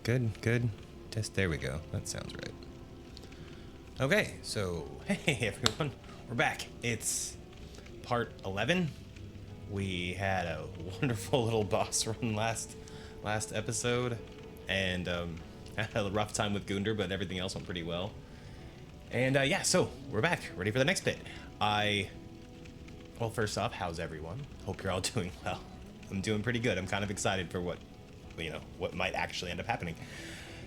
good. Test, there we go. That sounds right. Okay, so, hey everyone, we're back. It's part 11. We had a wonderful little boss run last episode, and had a rough time with Gunder, but everything else went pretty well. And yeah, so we're back, ready for the next bit. Well, first off, how's everyone? Hope you're all doing well. I'm doing pretty good. I'm kind of excited for what might actually end up happening.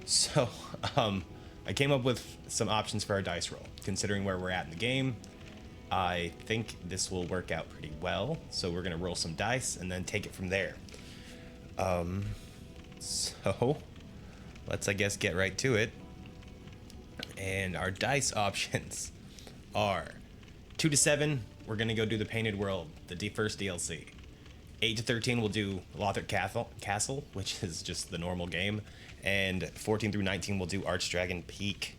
So, I came up with some options for our dice roll. Considering where we're at in the game, I think this will work out pretty well. So we're gonna roll some dice and then take it from there. So let's, I guess, get right to it. And our dice options are 2 to 7. We're gonna go do the Painted World, the first DLC. 8 to 13, we'll do Lothric Castle, which is just the normal game. And 14 through 19, we'll do Archdragon Peak.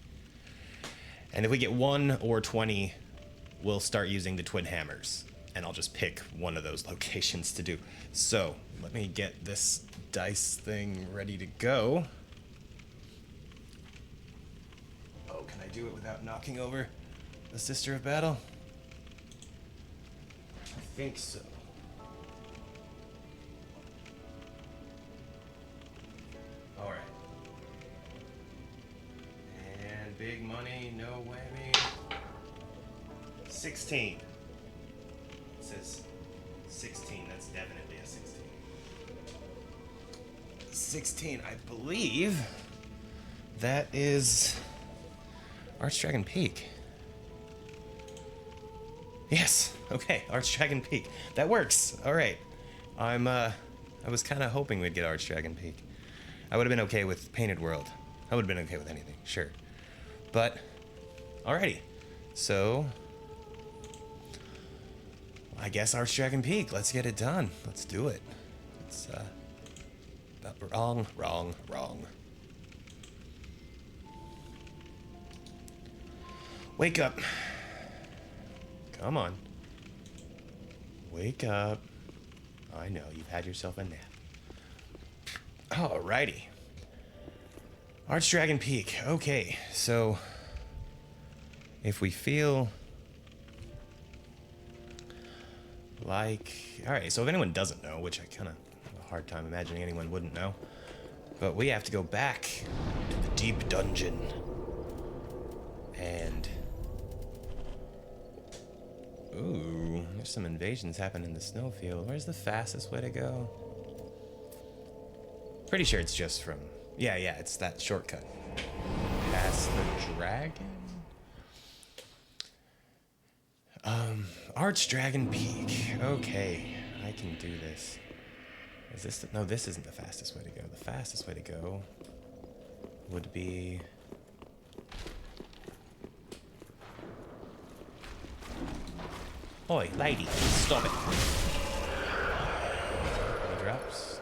And if we get 1 or 20, we'll start using the Twin Hammers. And I'll just pick one of those locations to do. So, let me get this dice thing ready to go. Oh, can I do it without knocking over the Sister of Battle? I think so. All right. And big money, no whammy. 16. It says 16. That's definitely a 16. 16, I believe that is Archdragon Peak. Yes. Okay, Archdragon Peak. That works. All right. I was kind of hoping we'd get Archdragon Peak. I would have been okay with Painted World. I would have been okay with anything, sure. But, alrighty. So, I guess Archdragon Peak. Let's get it done. Let's do it. It's, wrong. Wake up. Come on. Wake up. I know, you've had yourself a nap. Alrighty. Archdragon Peak. Okay, so if we feel like... Alright, so if anyone doesn't know, which I kind of have a hard time imagining anyone wouldn't know, but we have to go back to the deep dungeon. And... Ooh, there's some invasions happening in the snowfield. Where's the fastest way to go? Pretty sure it's just from... Yeah, it's that shortcut. Past the dragon? Archdragon Peak. Okay, I can do this. Is this... No, this isn't the fastest way to go. The fastest way to go would be... Oi, lady, stop it. Any drops?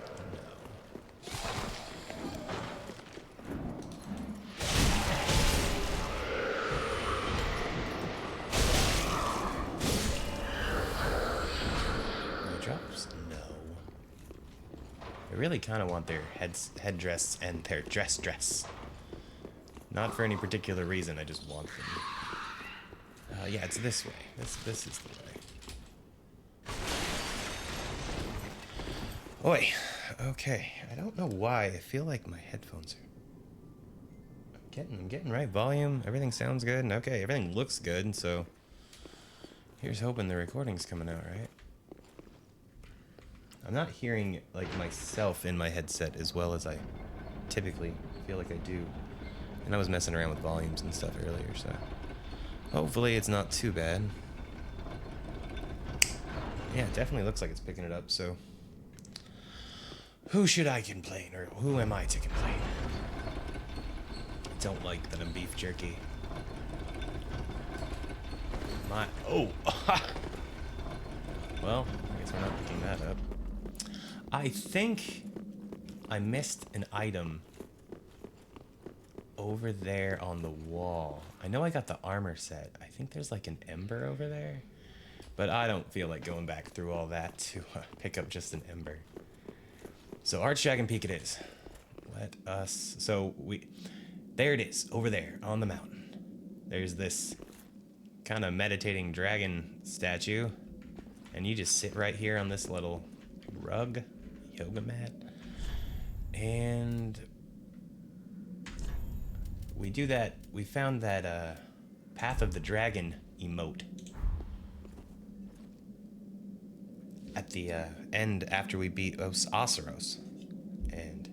No. I really kind of want their headdress and their dress. Not for any particular reason, I just want them. Yeah, it's this way. This is the way. Oi. Okay. I don't know why. I feel like my headphones are... I'm getting right volume. Everything sounds good. Okay, everything looks good, so... Here's hoping the recording's coming out, right? I'm not hearing, like, myself in my headset as well as I typically feel like I do. And I was messing around with volumes and stuff earlier, so... Hopefully it's not too bad. Yeah, it definitely looks like it's picking it up, so... Who should I complain, or who am I to complain? I don't like that I'm beef jerky. Oh! Well, I guess we're not picking that up. I think I missed an item over there on the wall. I know I got the armor set. I think there's like an ember over there. But I don't feel like going back through all that to pick up just an ember. So Archdragon Peak it is. let us... So, there it is, over there, on the mountain. There's this kind of meditating dragon statue. And you just sit right here on this little rug, yoga mat. And we do that. We found that Path of the Dragon emote at the end after we beat Oseros. And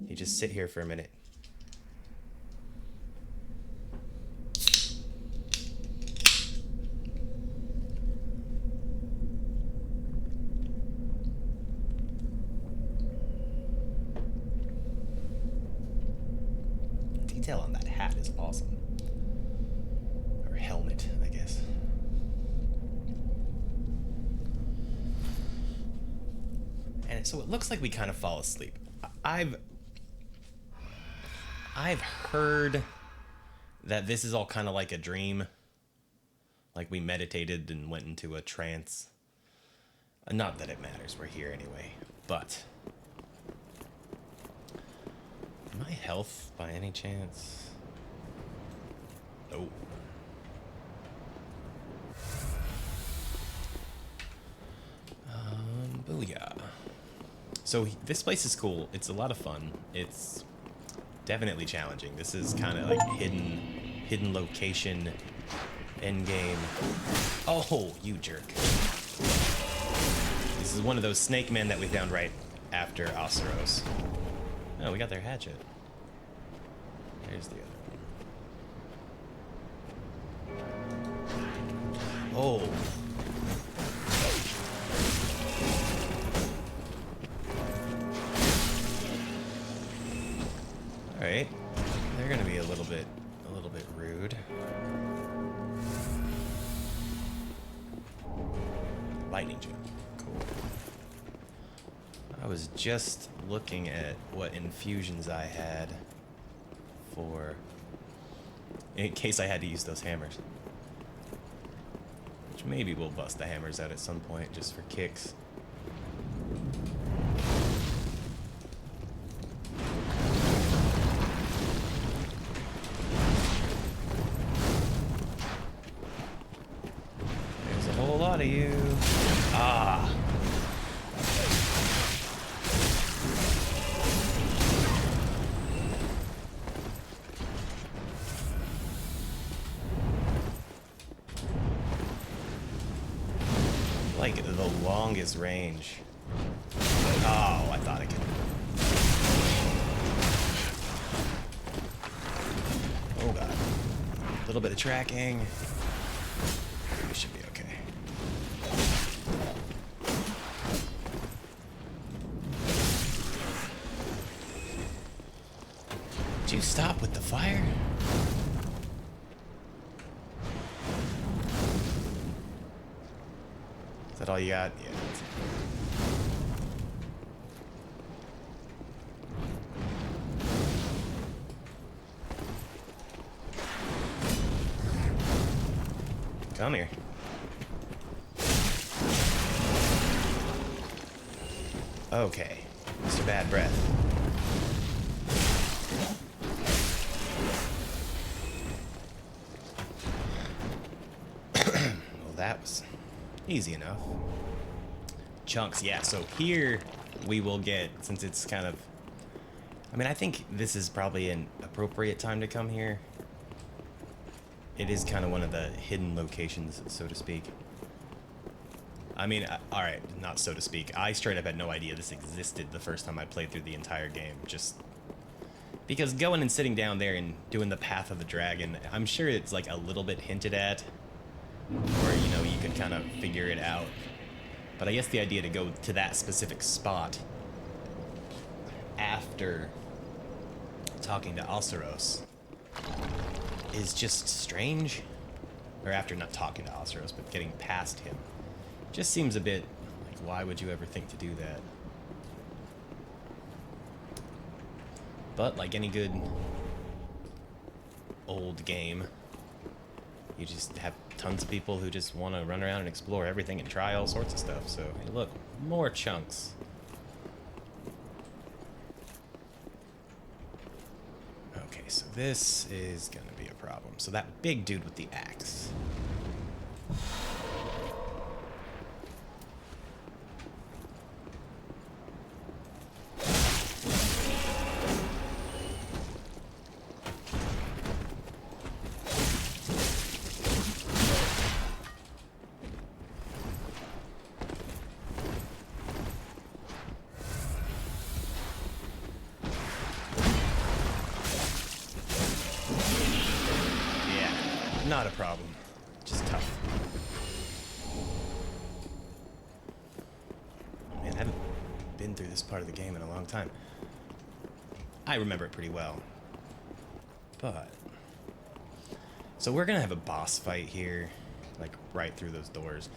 you just sit here for a minute. Detail on that hat is awesome. Or helmet, I guess. And so it looks like we kind of fall asleep. I've heard that this is all kind of like a dream. Like we meditated and went into a trance. Not that it matters, we're here anyway. But my health by any chance? Oh. Booyah. So this place is cool. It's a lot of fun. It's definitely challenging. This is kind of like hidden location end game. Oh, you jerk. This is one of those snake men that we found right after Oseros. Oh, we got their hatchet. There's the other one. Oh. Alright. They're gonna be a little bit rude. Lightning jump. Cool. I was just looking at what infusions I had for... in case I had to use those hammers. Which maybe we'll bust the hammers out at some point, just for kicks. There's a whole lot of you. Ah! Like the longest range. Oh, I thought I could. Oh god. A little bit of tracking. We should be okay. Did you stop with the fire? Is that all you got? Yeah. That's it. Come here. Okay. Mr. Bad Breath. Well, that was easy enough. Chunks, yeah, so here we will get, since it's kind of... I mean, I think this is probably an appropriate time to come here. It is kind of one of the hidden locations, so to speak. I mean, alright, not so to speak. I straight up had no idea this existed the first time I played through the entire game. Just because going and sitting down there and doing the Path of the Dragon, I'm sure it's like a little bit hinted at. Or, you know, you could kind of figure it out. But I guess the idea to go to that specific spot after talking to Oseros is just strange. Or after not talking to Oseros, but getting past him. Just seems a bit like, why would you ever think to do that? But like any good old game, you just have tons of people who just want to run around and explore everything and try all sorts of stuff. So, hey, look, more chunks. so this is gonna be a problem. So that big dude with the axe. Not a problem. Just tough. Man, I haven't been through this part of the game in a long time. I remember it pretty well. But... so we're gonna have a boss fight here. Like, right through those doors.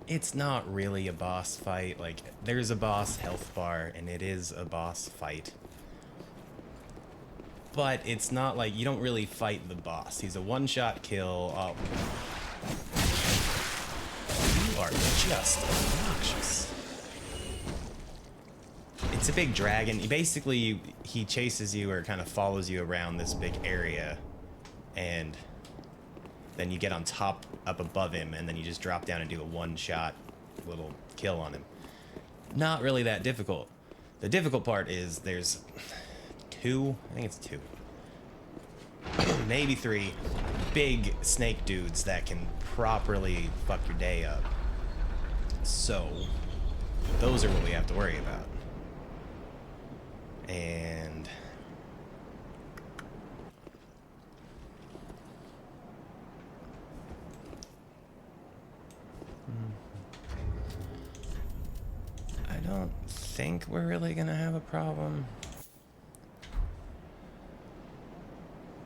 It's not really a boss fight. Like, there's a boss health bar, and it is a boss fight. But it's not like, you don't really fight the boss. He's a one-shot kill. Oh. You are just obnoxious. It's a big dragon. He chases you or kind of follows you around this big area. And then you get on top, up above him, and then you just drop down and do a one-shot little kill on him. Not really that difficult. The difficult part is there's... I think it's two. Maybe three big snake dudes that can properly fuck your day up. So, those are what we have to worry about. And... I don't think we're really gonna have a problem.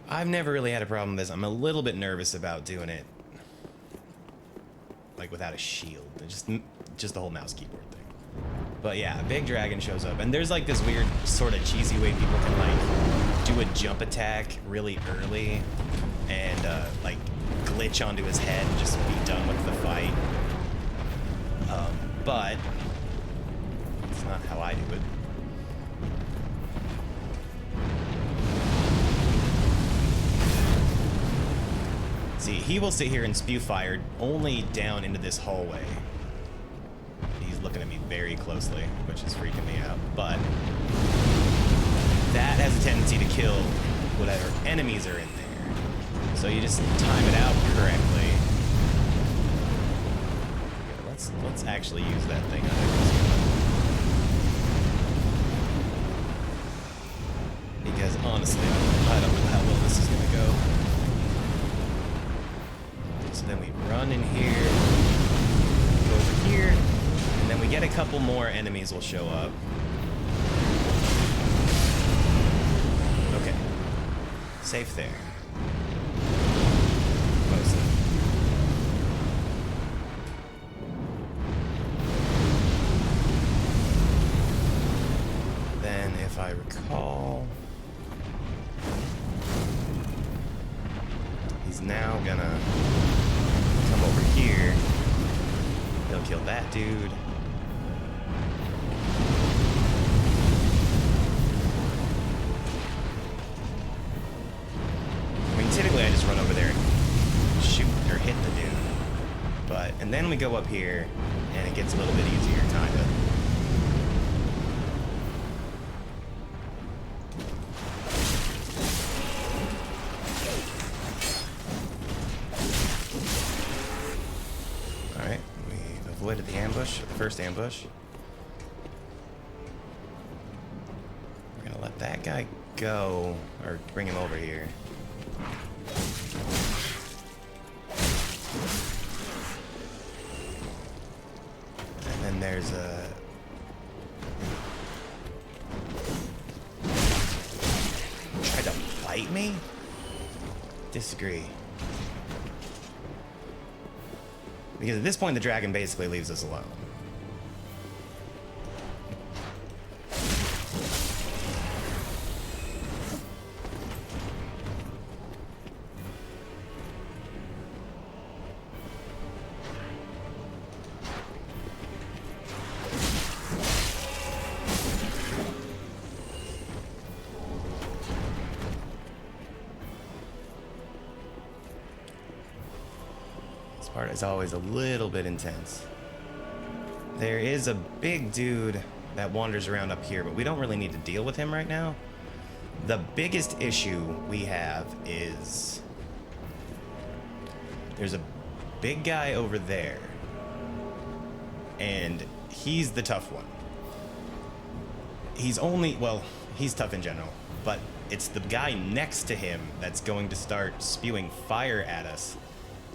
I've never really had a problem with this. I'm a little bit nervous about doing it like without a shield. Just the whole mouse keyboard thing. But yeah, a big dragon shows up, and there's like this weird sort of cheesy way people can like do a jump attack really early and like glitch onto his head and just be done with the fight. But it's not how I do it. See, he will sit here and spew fire only down into this hallway. He's looking at me very closely, which is freaking me out. But that has a tendency to kill whatever enemies are in there. So you just time it out correctly. Yeah, let's actually use that thing. Because honestly, I don't know how well this is gonna go. So then we run in here, go over here, and then we get a couple more enemies will show up. Okay. Safe there. Mostly. Then, if I recall, he's now gonna come over here. He'll kill that dude. I mean, typically I just run over there and shoot or hit the dude. But, and then we go up here, and it gets a little bit easier, kinda. Avoided the ambush, the first ambush. We're gonna let that guy go, or bring him over here. And then there's a... Tried to fight me? Disagree. Because at this point, the dragon basically leaves us alone. part is always a little bit intense. There is a big dude that wanders around up here, but we don't really need to deal with him right now. The biggest issue we have is there's a big guy over there, and he's the tough one. He's only, well, he's tough in general, but it's the guy next to him that's going to start spewing fire at us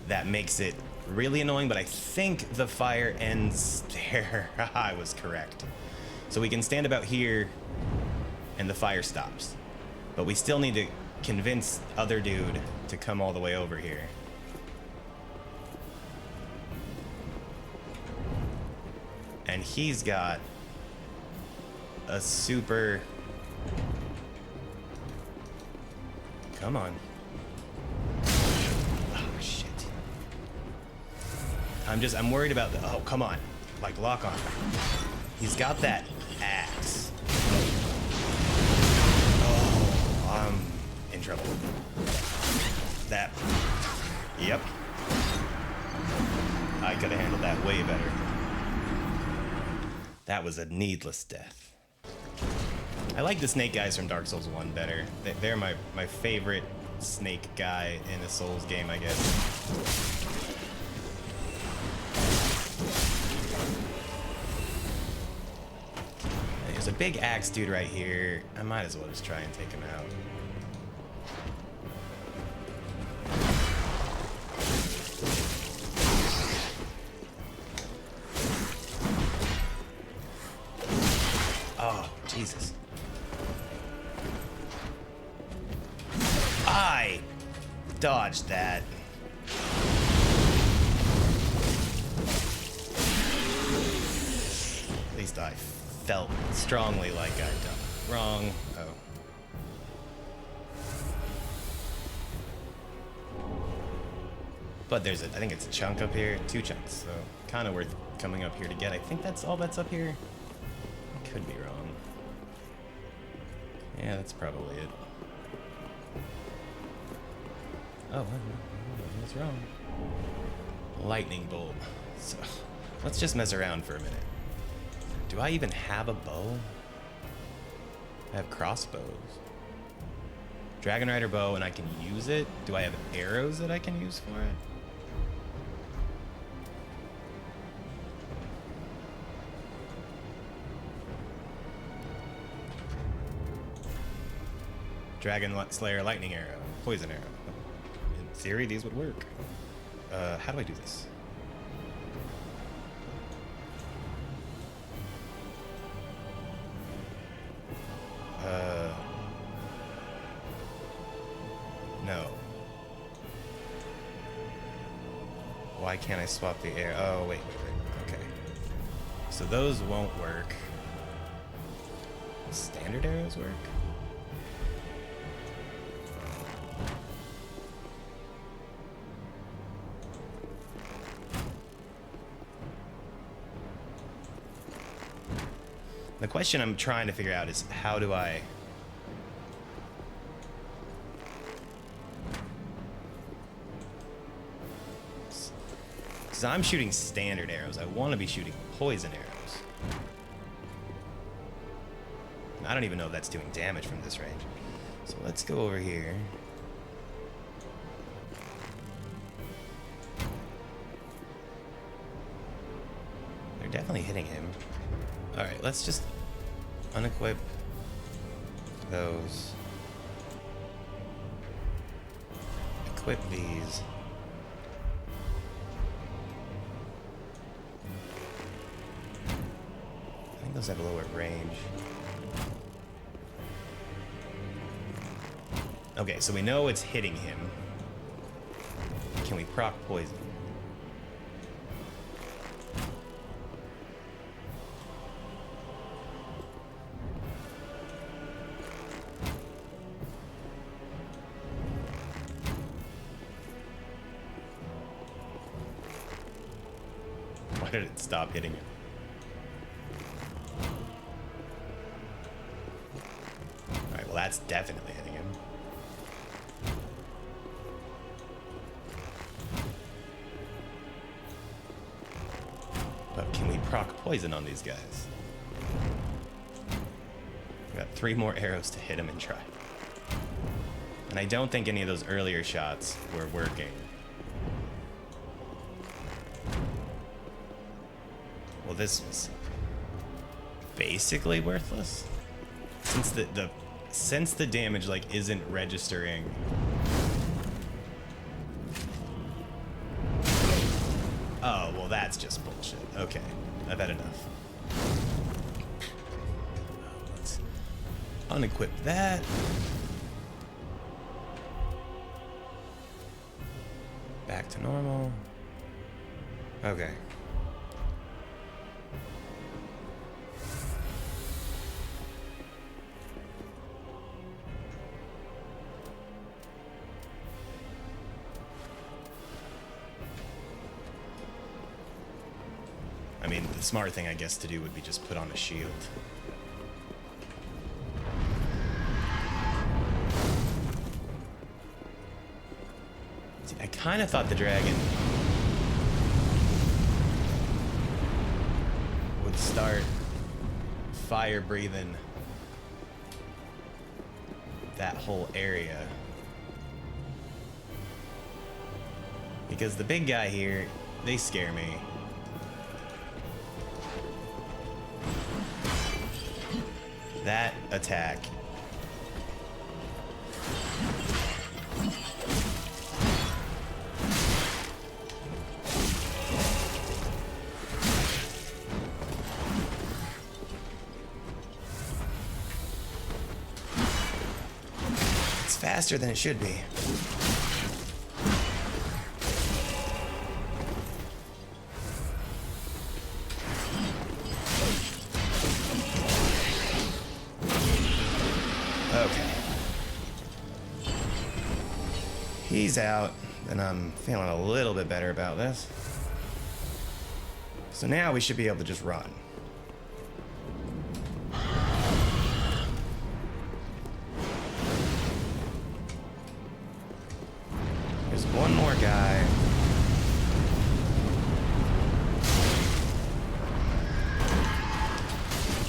that makes it really annoying, but I think the fire ends there. I was correct. So we can stand about here and the fire stops. But we still need to convince other dude to come all the way over here. And he's got a super... Come on. Oh, shit. I'm worried about the... Oh, come on. Like, lock on. He's got that axe. Oh, I'm in trouble. That... Yep. I could have handled that way better. That was a needless death. I like the snake guys from Dark Souls 1 better. They're my favorite snake guy in a Souls game, I guess. There's a big axe dude right here. I might as well just try and take him out. Oh, Jesus. I dodged that. At least I felt strongly like I'd done it wrong. Oh. But there's I think it's a chunk up here, 2 chunks, so kind of worth coming up here to get. I think that's all that's up here. I could be wrong. Yeah, that's probably it. Oh, what's wrong? Lightning bolt. So, let's just mess around for a minute. Do I even have a bow? I have crossbows. Dragon Rider bow, and I can use it? Do I have arrows that I can use for it? Dragon Slayer lightning arrow, poison arrow. In theory, these would work. How do I do this? No. Why can't I swap the arrow? Oh, wait. Okay. So those won't work. Standard arrows work? The question I'm trying to figure out is how do I... Because I'm shooting standard arrows. I want to be shooting poison arrows. I don't even know if that's doing damage from this range. So let's go over here. They're definitely hitting him. Alright, let's just unequip those. Equip these. I think those have a lower range. Okay, so we know it's hitting him. Can we proc poison? Why did it stop hitting him? Alright, well that's definitely hitting him. proc poison on these guys. We got 3 more arrows to hit him and try. And I don't think any of those earlier shots were working. Well, this was basically worthless. Since the damage like isn't registering. Oh, well that's just bullshit. Okay, I've had enough. Let's unequip that. Back to normal. Okay. I mean, the smart thing, I guess, to do would be just put on a shield. See, I kind of thought the dragon would start fire breathing that whole area. Because the big guy here, they scare me. That attack. It's faster than it should be. He's out, and I'm feeling a little bit better about this. So now we should be able to just run. There's one more guy.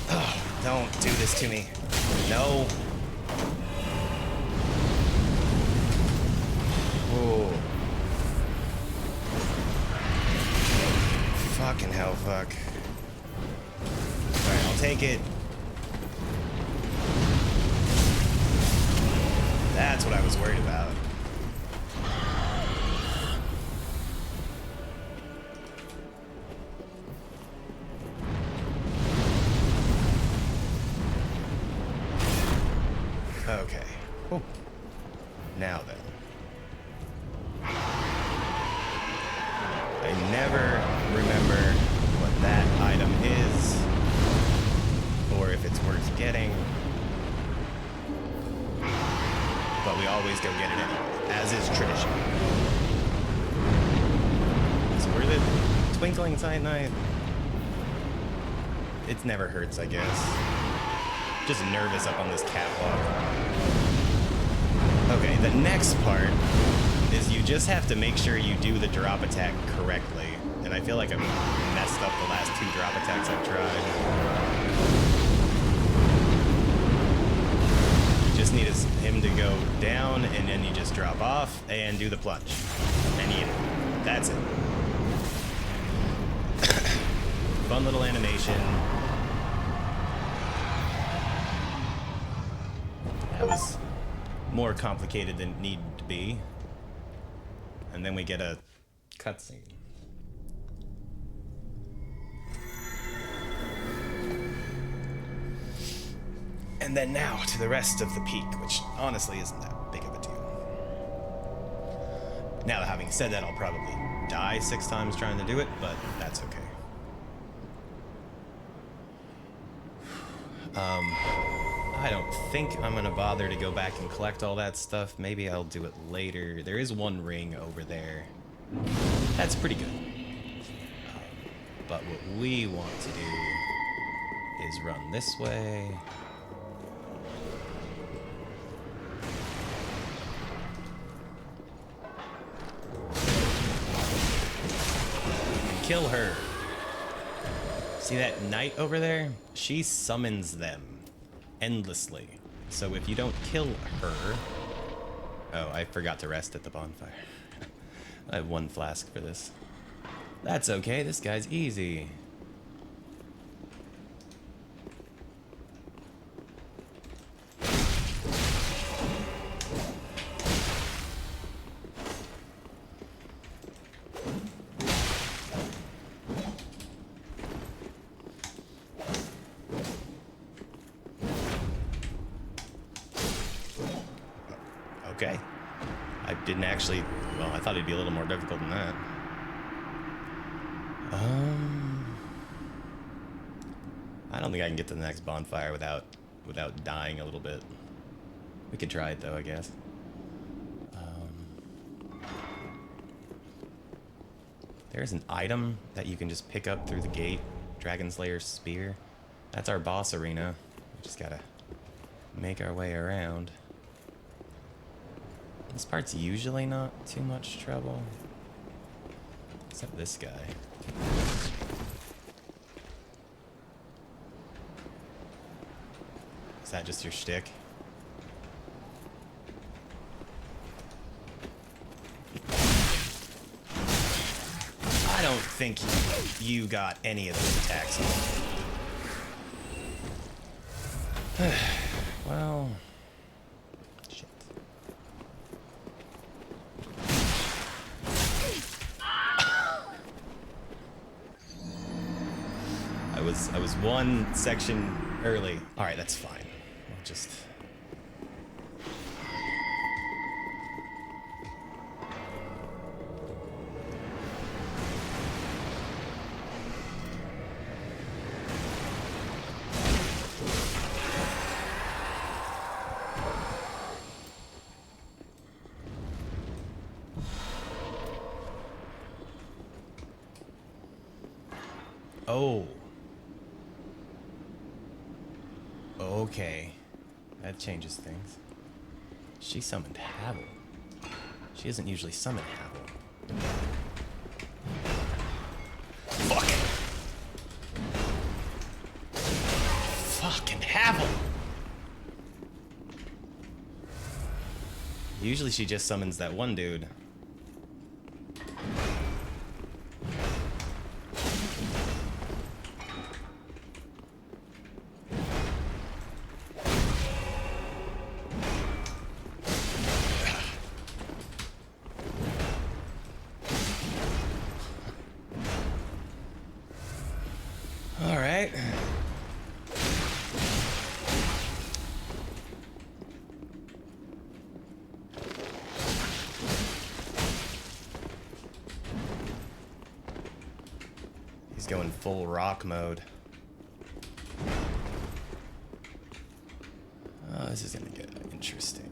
Oh, don't do this to me. No. Fucking hell, fuck. Alright, I'll take it. That's what I was worried about. Okay. Oh. Now then. I never remember what that item is, or if it's worth getting. But we always go get it anyway, as is tradition. Is it worth it? Twinkling Titanite? It never hurts, I guess. Just nervous up on this catwalk. Okay, the next part is you just have to make sure you do the drop attack correctly. And I feel like I've messed up the last 2 drop attacks I've tried. You just need him to go down, and then you just drop off and do the plunge. And that's it. Fun little animation. That was more complicated than it needed to be. And then we get a cutscene. And then now to the rest of the peak, which honestly isn't that big of a deal. Now, having said that, I'll probably die 6 times trying to do it, but that's okay. I don't think I'm gonna bother to go back and collect all that stuff. Maybe I'll do it later. There is one ring over there. That's pretty good. But what we want to do is run this way. And kill her. See that knight over there? She summons them endlessly. So if you don't kill her... Oh, I forgot to rest at the bonfire. I have 1 flask for this. That's okay, this guy's easy. Okay. I didn't actually... Well, I thought it'd be a little more difficult than that. I don't think I can get to the next bonfire without dying a little bit. We could try it though, I guess. There's an item that you can just pick up through the gate. Dragon Slayer's Spear. That's our boss arena. We just gotta make our way around. This part's usually not too much trouble. Except this guy. Is that just your shtick? I don't think you got any of those attacks on. Well... Shit. I was 1 section early. Alright, that's fine. We'll just... Oh. Okay. That changes things. She summoned Havel. She doesn't usually summon Havel. Fuck it! Fucking Havel! Usually she just summons that one dude. Alright. He's going full rock mode. Oh, this is gonna get interesting.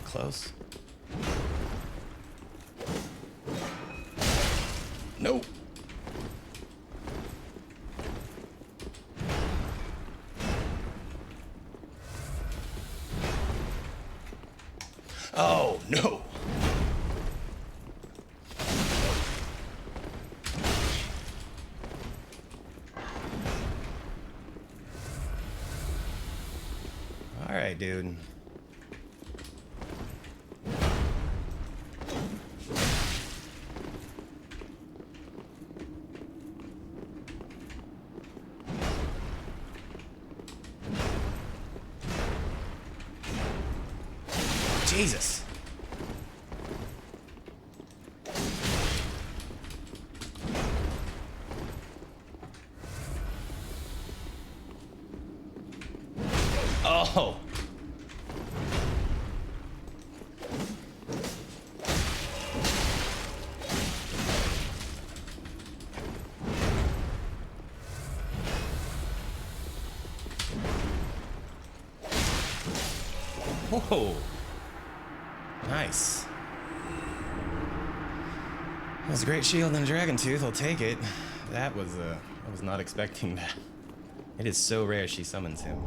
Close. Nope. Oh, no. All right, dude. Jesus. Oh. Whoa! Nice. That's a great shield and a dragon tooth. I'll take it. I was not expecting that. It is so rare she summons him.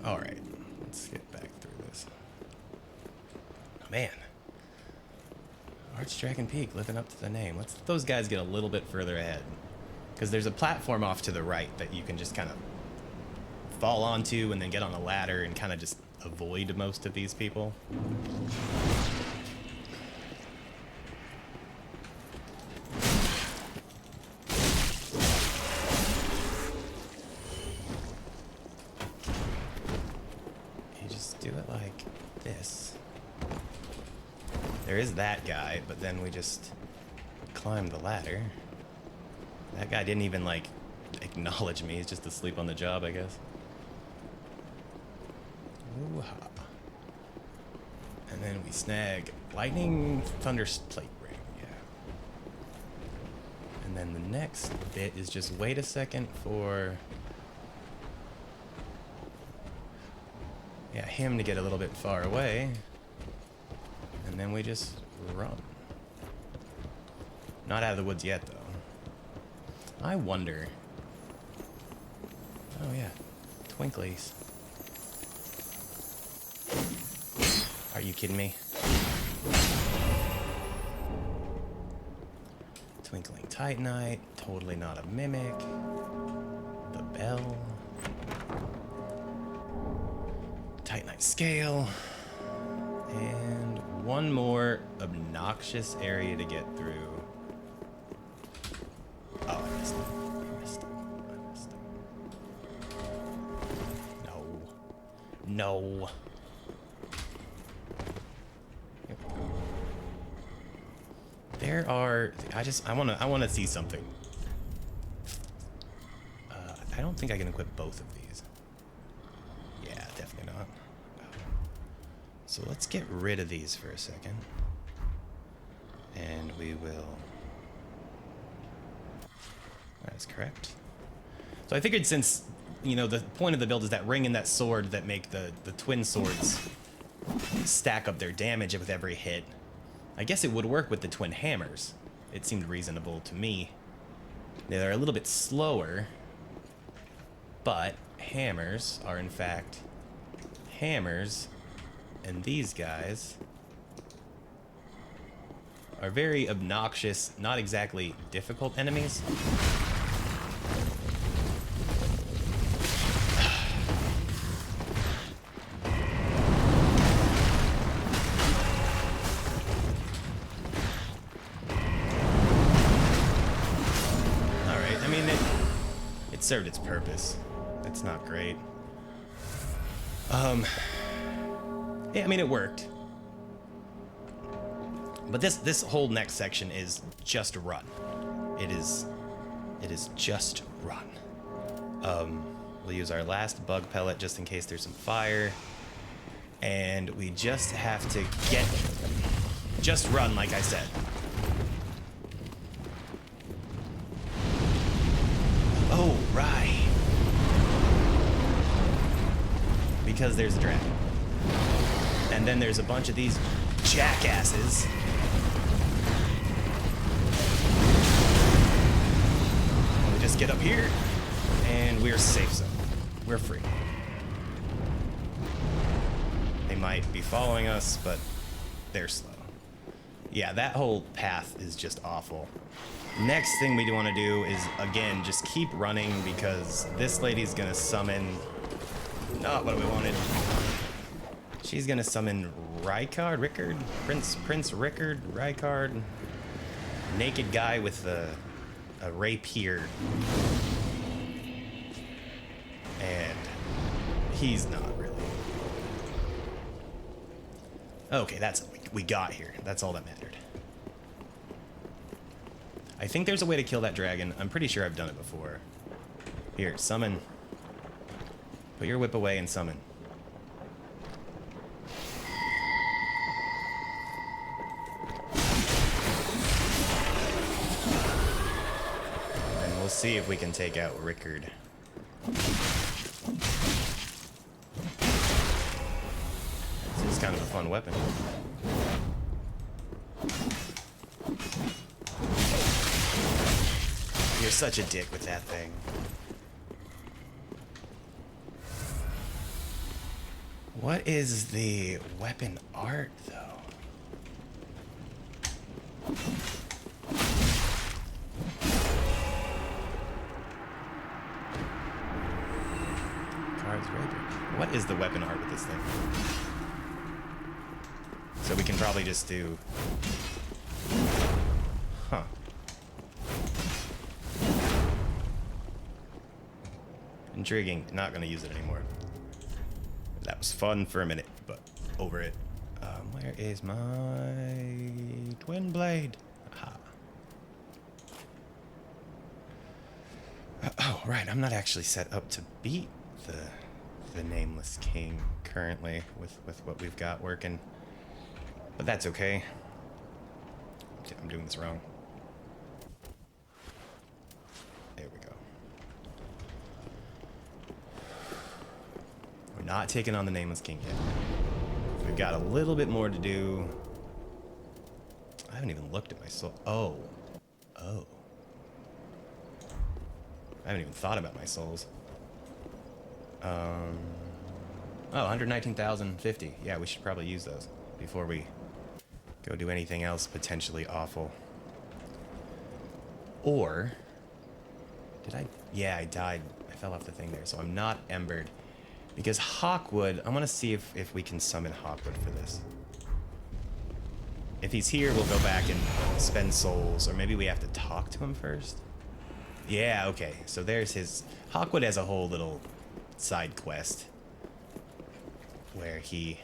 Alright, let's get back through this. Oh, man. Archdragon Peak, living up to the name. Let's let those guys get a little bit further ahead. Because there's a platform off to the right that you can just kind of fall onto and then get on a ladder and kind of just avoid most of these people. Do it like this. There is that guy, but then we just climb the ladder. That guy didn't even like acknowledge me. He's just asleep on the job, I guess. Ooh-ha. And then we snag lightning thunder plate ring, yeah. And then the next bit is just wait a second for him to get a little bit far away, and then we just run. Not out of the woods yet, though. I wonder. Oh yeah, twinklies. Are you kidding me? Twinkling Titanite, totally not a mimic. The bell. Titanite scale, and one more obnoxious area to get through. Oh, I missed it. I missed it. No. There are. I want to see something. I don't think I can equip both of these. Yeah, definitely not. So let's get rid of these for a second. And we will... That's correct. So I figured since, you know, the point of the build is that ring and that sword that make the twin swords stack up their damage with every hit, I guess it would work with the twin hammers. It seemed reasonable to me. They're a little bit slower, but hammers are in fact hammers. And these guys are very obnoxious, not exactly difficult enemies. Alright, I mean, it served its purpose. It's not great. Yeah, I mean, it worked. But this whole next section is just run. It is just run. We'll use our last bug pellet just in case there's some fire. And we just have to just run, like I said. Oh, right. Because there's a dragon. And then there's a bunch of these jackasses. And we just get up here, and we're safe zone. We're free. They might be following us, but they're slow. Yeah, that whole path is just awful. Next thing we want to do is, again, just keep running because this lady's gonna summon... Not what we wanted. She's gonna summon Rickard? Prince Rickard? Rykard? Naked guy with a rapier. And he's not really. Okay, that's we got here. That's all that mattered. I think there's a way to kill that dragon. I'm pretty sure I've done it before. Here, summon. Put your whip away and summon. And we'll see if we can take out Rickard. kind of a fun weapon. You're such a dick with that thing. What is the weapon art, though? Cards Rapier. What is the weapon art with this thing? So we can probably just do... Huh. Intriguing. Not going to use it anymore. That was fun for a minute, but over it. Where is my twin blade? Aha. Oh, right. I'm not actually set up to beat the Nameless King currently with what we've got working. But that's okay. I'm doing this wrong. There we go. We're not taking on the Nameless King yet. We've got a little bit more to do. I haven't even looked at my soul. Oh. Oh. I haven't even thought about my souls. Oh, 119,050. Yeah, we should probably use those before we go do anything else potentially awful. Or... Did I... Yeah, I died. I fell off the thing there, so I'm not embered. Because Hawkwood... I want to see if we can summon Hawkwood for this. If he's here, we'll go back and spend souls. Or maybe we have to talk to him first. Yeah, okay. So there's his... Hawkwood has a whole little side quest. Where he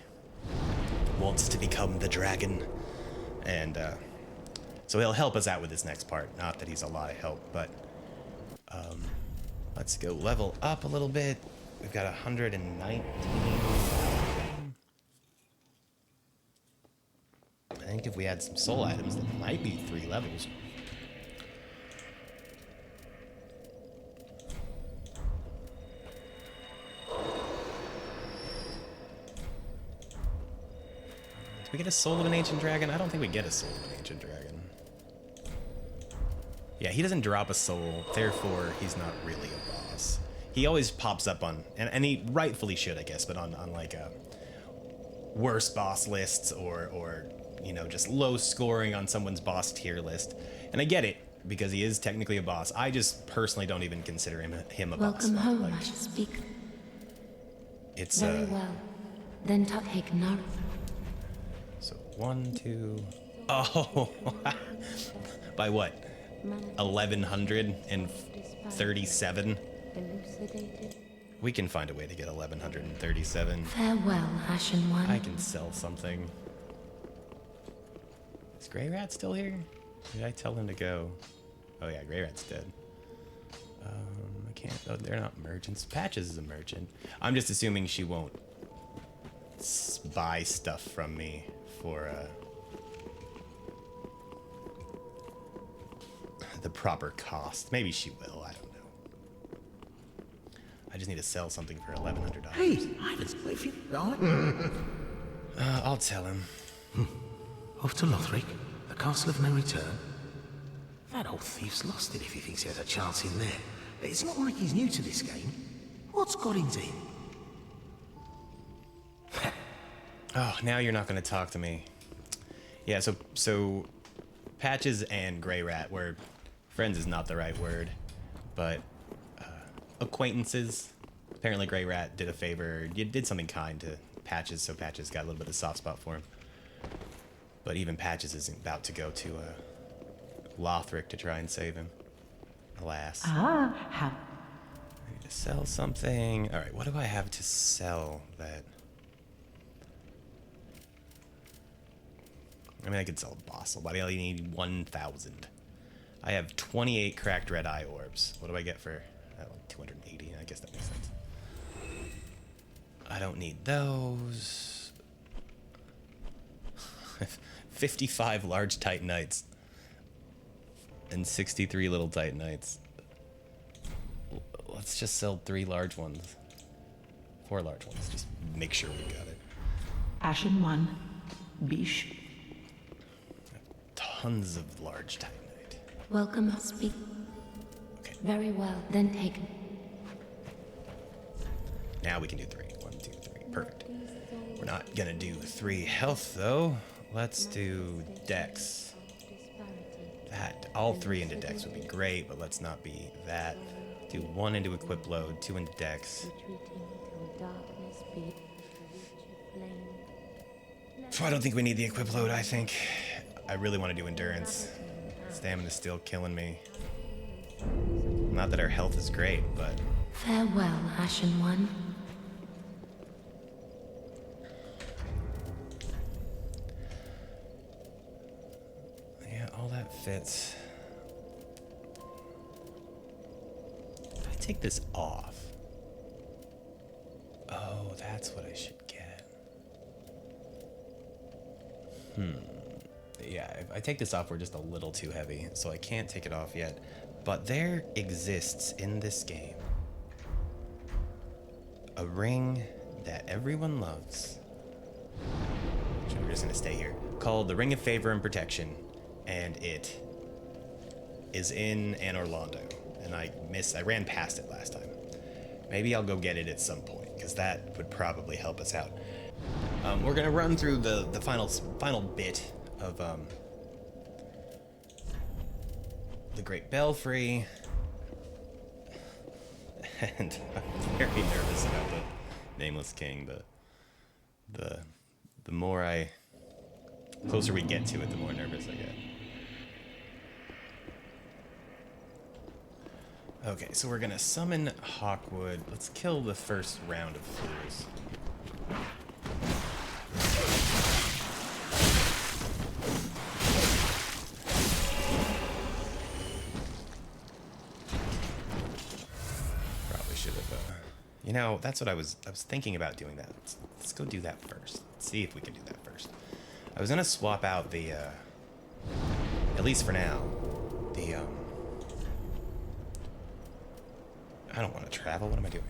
wants to become the dragon. And, so he'll help us out with this next part. Not that he's a lot of help, but... let's go level up a little bit. We've got 119. I think if we had some soul items, that might be 3 levels. Do we get a soul of an ancient dragon? I don't think we get a soul of an ancient dragon. Yeah, he doesn't drop a soul, therefore he's not really a boss. He always pops up on, and he rightfully should, I guess, but on like worse boss lists or you know, just low scoring on someone's boss tier list. And I get it, because he is technically a boss. I just personally don't even consider him a boss. Welcome home, like, I should speak. It's Very well. Then take note. So 1, 2. Oh, by what? 1137. We can find a way to get 1137. Farewell, Ashen One. I can sell something. Is Grey Rat still here? Did I tell him to go? Oh yeah, Grey Rat's dead. I can't. Oh, they're not merchants. Patches is a merchant. I'm just assuming she won't buy stuff from me for the proper cost. Maybe she will. I don't know. I just need to sell something for $1,100. Hey, I was waving, right? I'll tell him. Off to Lothric, the castle of no return. That old thief's lost it if he thinks he has a chance in there. It's not like he's new to this game. What's got into him? Oh, now you're not going to talk to me. Yeah, so Patches and Grey Rat were... Friends is not the right word, but acquaintances. Apparently Grey Rat did a favor. You did something kind to Patches, so Patches got a little bit of soft spot for him. But even Patches is about to go to Lothric to try and save him. Alas. How? I need to sell something. All right, what do I have to sell that... I mean, I could sell a Bossel, but I only need 1,000. I have 28 cracked red eye orbs. What do I get for like 280? I guess that makes sense. I don't need those. 55 large Titanites and 63 little Titanites. Let's just sell 3 large ones. 4 large ones. Just make sure we got it. Ashen 1. Bish. Tons of large titanite. Welcome, speak. Okay, Very well, then take. now we can do 3. 1, 2, 3. Perfect. We're not gonna do 3 health though. Let's do dex. That, all 3 into dex would be great, but let's not be that. Do 1 into equip load, 2 into dex. I don't think we need the equip load, I think. I really want to do endurance. Stamina's still killing me. Not that our health is great, but... Farewell, Ashen One. yeah, all that fits. If I take this off... Oh, that's what I should get. Yeah, if I take this off, we're just a little too heavy, so I can't take it off yet. But there exists in this game a ring that everyone loves. Actually, we're just gonna stay here. Called the Ring of Favor and Protection, and it is in Anor Londo. And I ran past it last time. Maybe I'll go get it at some point, because that would probably help us out. We're gonna run through the final bit of the Great Belfry, and I'm very nervous about the Nameless King. The closer we get to it, the more nervous I get. Okay, so we're gonna summon Hawkwood. Let's kill the first round of fools. Probably should have. You know, that's what I was thinking about doing that. Let's go do that first. Let's see if we can do that first. I was gonna swap out the, at least for now, the I don't want to travel. What am I doing?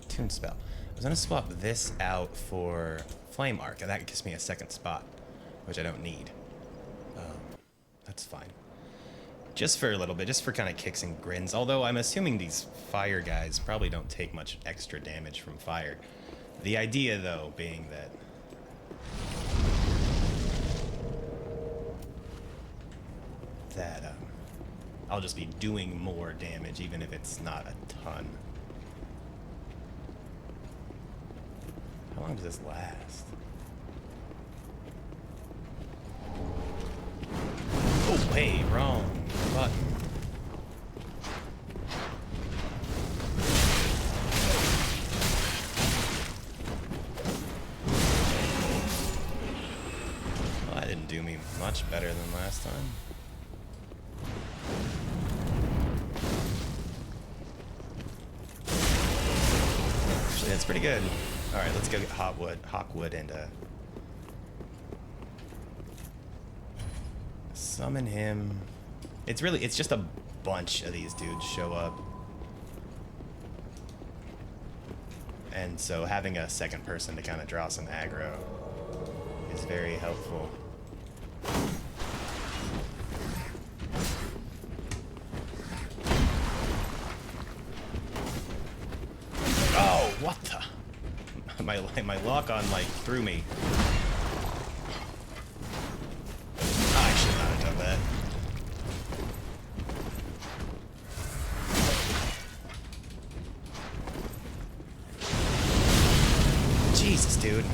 Tune spell. I was gonna swap this out for Flame Arc, and that gives me a second spot, which I don't need. That's fine. Just for a little bit, just for kind of kicks and grins. Although I'm assuming these fire guys probably don't take much extra damage from fire. The idea, though, being that I'll just be doing more damage, even if it's not a ton. How long does this last? Oh, hey, wrong button. Well, that didn't do me much better than last time. Actually, that's pretty good. All right, let's go get Hawkwood, and summon him. It's just a bunch of these dudes show up. And so having a second person to kind of draw some aggro is very helpful. Oh, what the? My lock on like threw me. I should not have done that. Jesus, dude.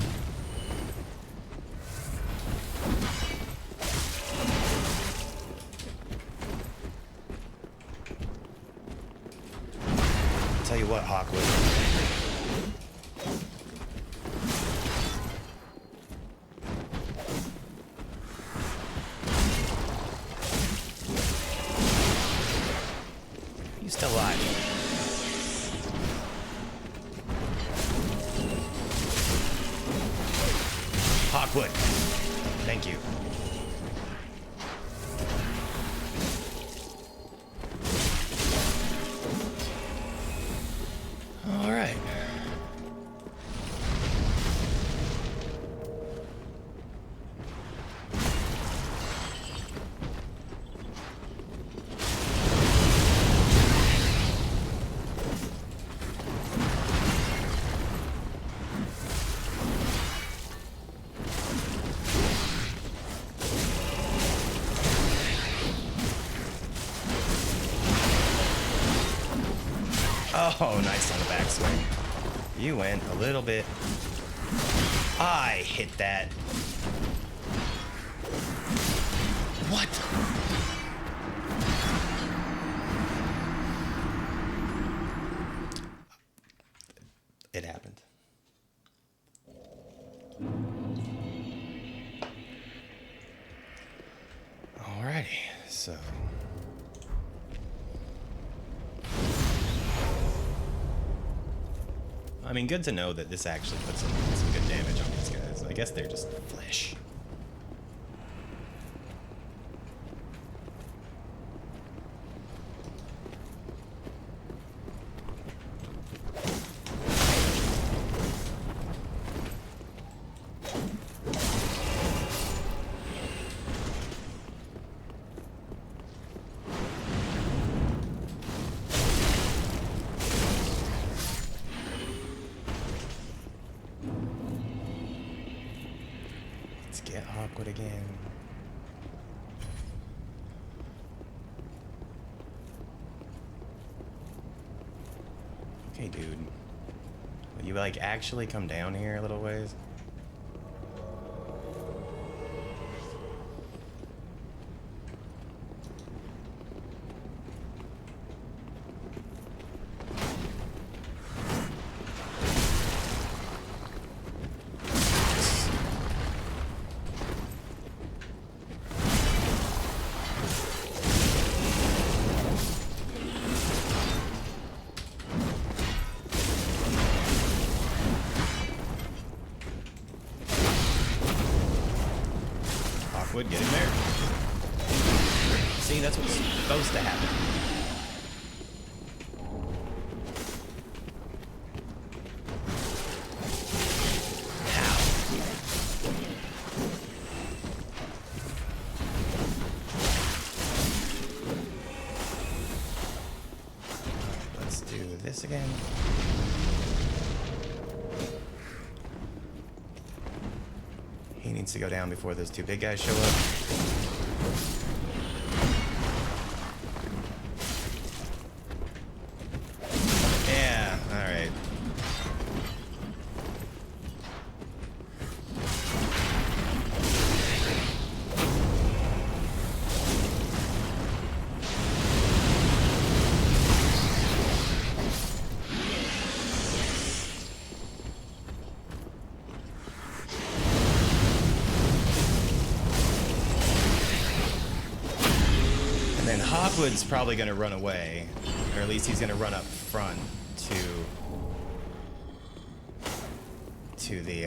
I'll tell you what, Hawkwood. You still alive? Hawkwood. Thank you. All right. Oh, nice on the backswing. You went a little bit. I hit that. What? It happened. Alrighty, so. I mean, good to know that this actually puts some good damage on these guys. I guess they're just flesh. Get awkward again. Okay, dude. Will you like actually come down here a little ways? Would get in there. See, that's what's supposed to happen. Ow. Let's do this again. He needs to go down before those two big guys show up. Yeah, alright. Hawkwood's probably going to run away, or at least he's going to run up front to the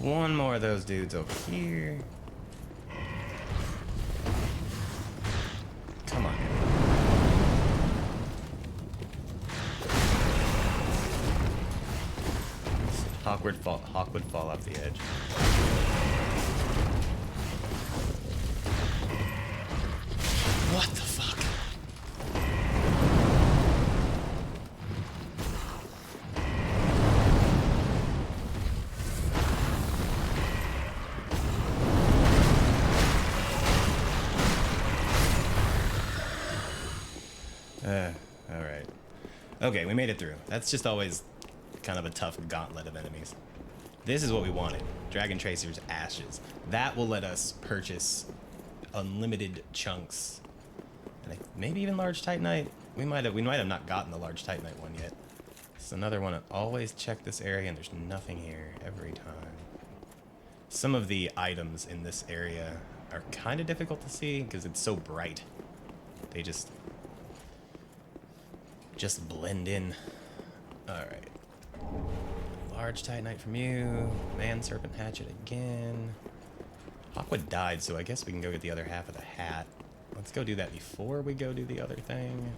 one more of those dudes over here. Come on. Hawk would fall off the edge. What the fuck? Alright. Okay, we made it through. That's just always kind of a tough gauntlet of enemies. This is what we wanted. Dragon Tracer's Ashes. That will let us purchase unlimited chunks. And maybe even Large Titanite. We might have not gotten the Large Titanite one yet. It's another one to always check this area, and there's nothing here every time. Some of the items in this area are kind of difficult to see because it's so bright. They just blend in. Alright. Large Titanite from you. Man Serpent Hatchet again. Hawkwood died, so I guess we can go get the other half of the hat. Let's go do that before we go do the other thing.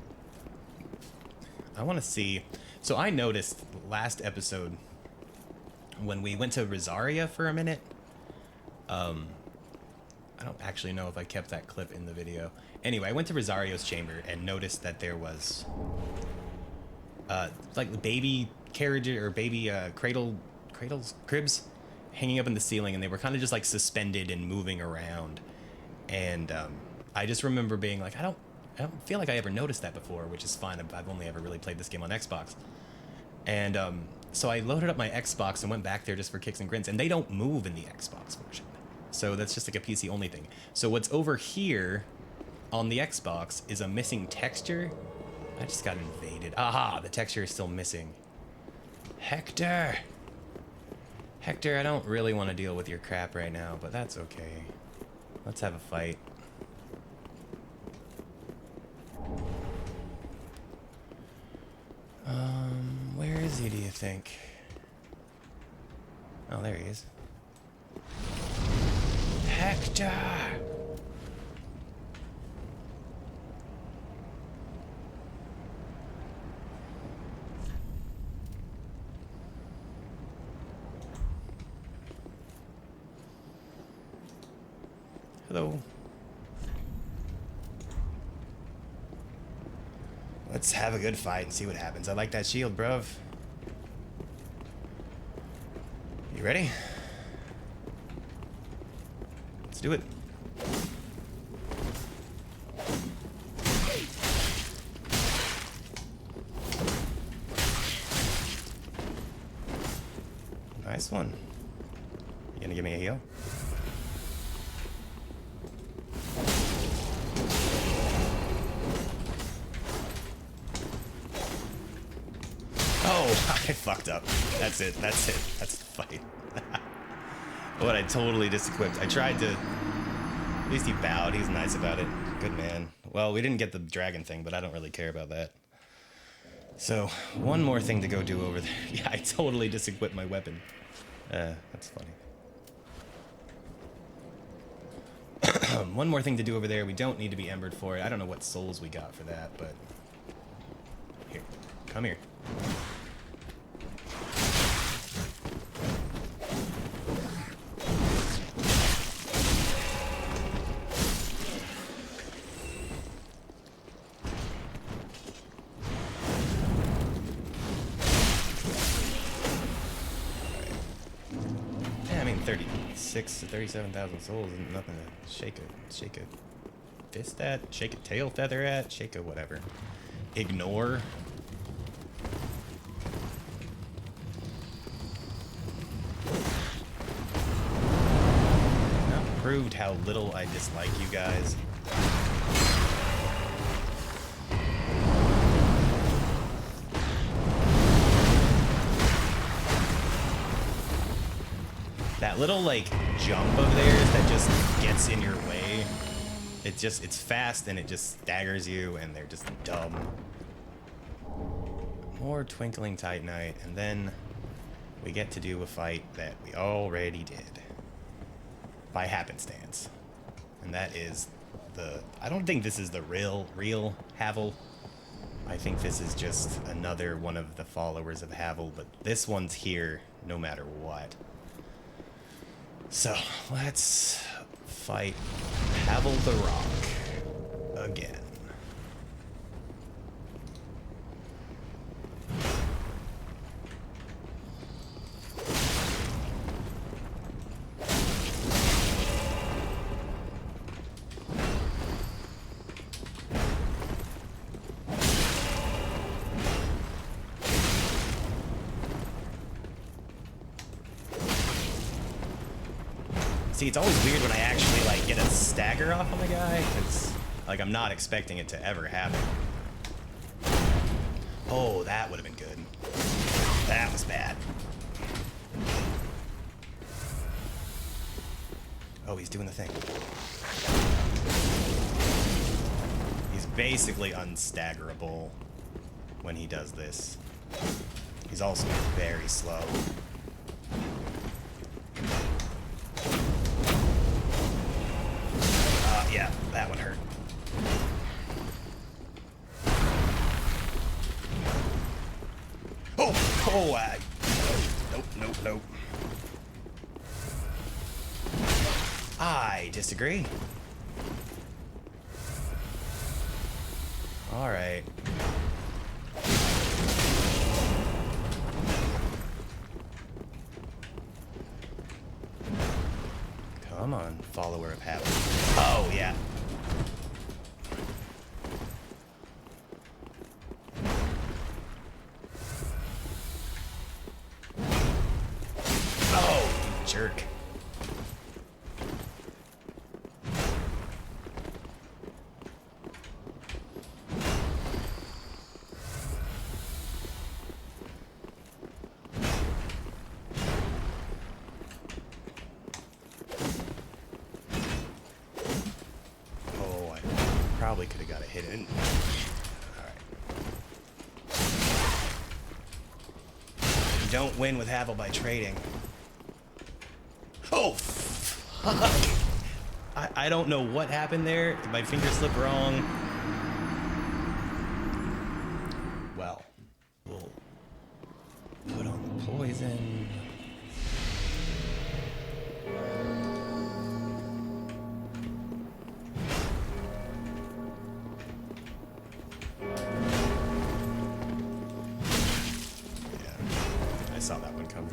I want to see... So I noticed last episode when we went to Rosaria for a minute, I don't actually know if I kept that clip in the video. Anyway, I went to Rosario's chamber and noticed that there was like baby carriages or baby cribs hanging up in the ceiling, and they were kind of just like suspended and moving around. And I just remember being like, I don't feel like I ever noticed that before, which is fine. I've only ever really played this game on Xbox. And so I loaded up my Xbox and went back there just for kicks and grins, and they don't move in the Xbox version. So that's just like a PC only thing. So what's over here on the Xbox is a missing texture. I just got invaded. Aha, the texture is still missing. Hector! Hector, I don't really want to deal with your crap right now, but that's okay. Let's have a fight. Where is he, do you think? Oh, there he is. Hector! Hello. Let's have a good fight and see what happens. I like that shield, bruv. You ready? Let's do it. Nice one. You gonna give me a heal? I fucked up. That's it. That's it. That's the fight. What, I totally disequipped. I tried to... At least he bowed. He's nice about it. Good man. Well, we didn't get the dragon thing, but I don't really care about that. So, one more thing to go do over there. Yeah, I totally disequipped my weapon. That's funny. One more thing to do over there. We don't need to be embered for it. I don't know what souls we got for that, but... Here. Come here. I mean, 36 to 37,000 souls isn't nothing to shake a fist at, shake a tail feather at, shake a whatever. Ignore. That proved how little I dislike you guys. That little, like, jump of theirs that just gets in your way. It's fast and it just staggers you and they're just dumb. More Twinkling Titanite, and then we get to do a fight that we already did. By happenstance. And that is the... I don't think this is the real Havel. I think this is just another one of the followers of Havel, but this one's here no matter what. So, let's fight Havel the Rock again. See, it's always weird when I actually, like, get a stagger off on the guy, because, like, I'm not expecting it to ever happen. Oh, that would have been good. That was bad. Oh, he's doing the thing. He's basically unstaggerable when he does this. He's also very slow. Yeah, that one hurt. Oh, nope. I disagree. All right. Come on, follower of habit. Oh, yeah. Oh, you jerk. Probably could have got a hit in. Alright. You don't win with Havel by trading. Oh, fuck. I don't know what happened there. Did my finger slip wrong? Well, we'll put on the poison. I saw that one coming.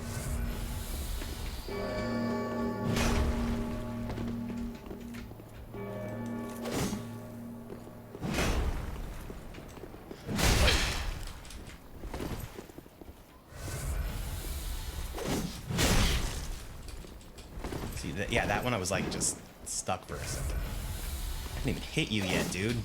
See, yeah, that one I was like just stuck for a second. I haven't even hit you yet, dude.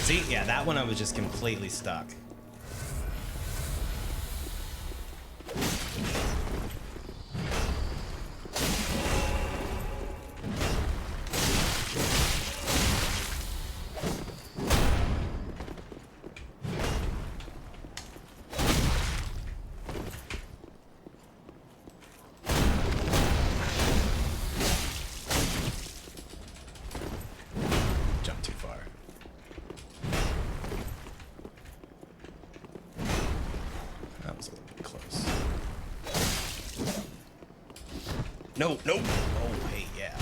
See, yeah, that one I was just completely stuck. Jump too far. That was a little bit close. No, no. Oh, hey, yeah.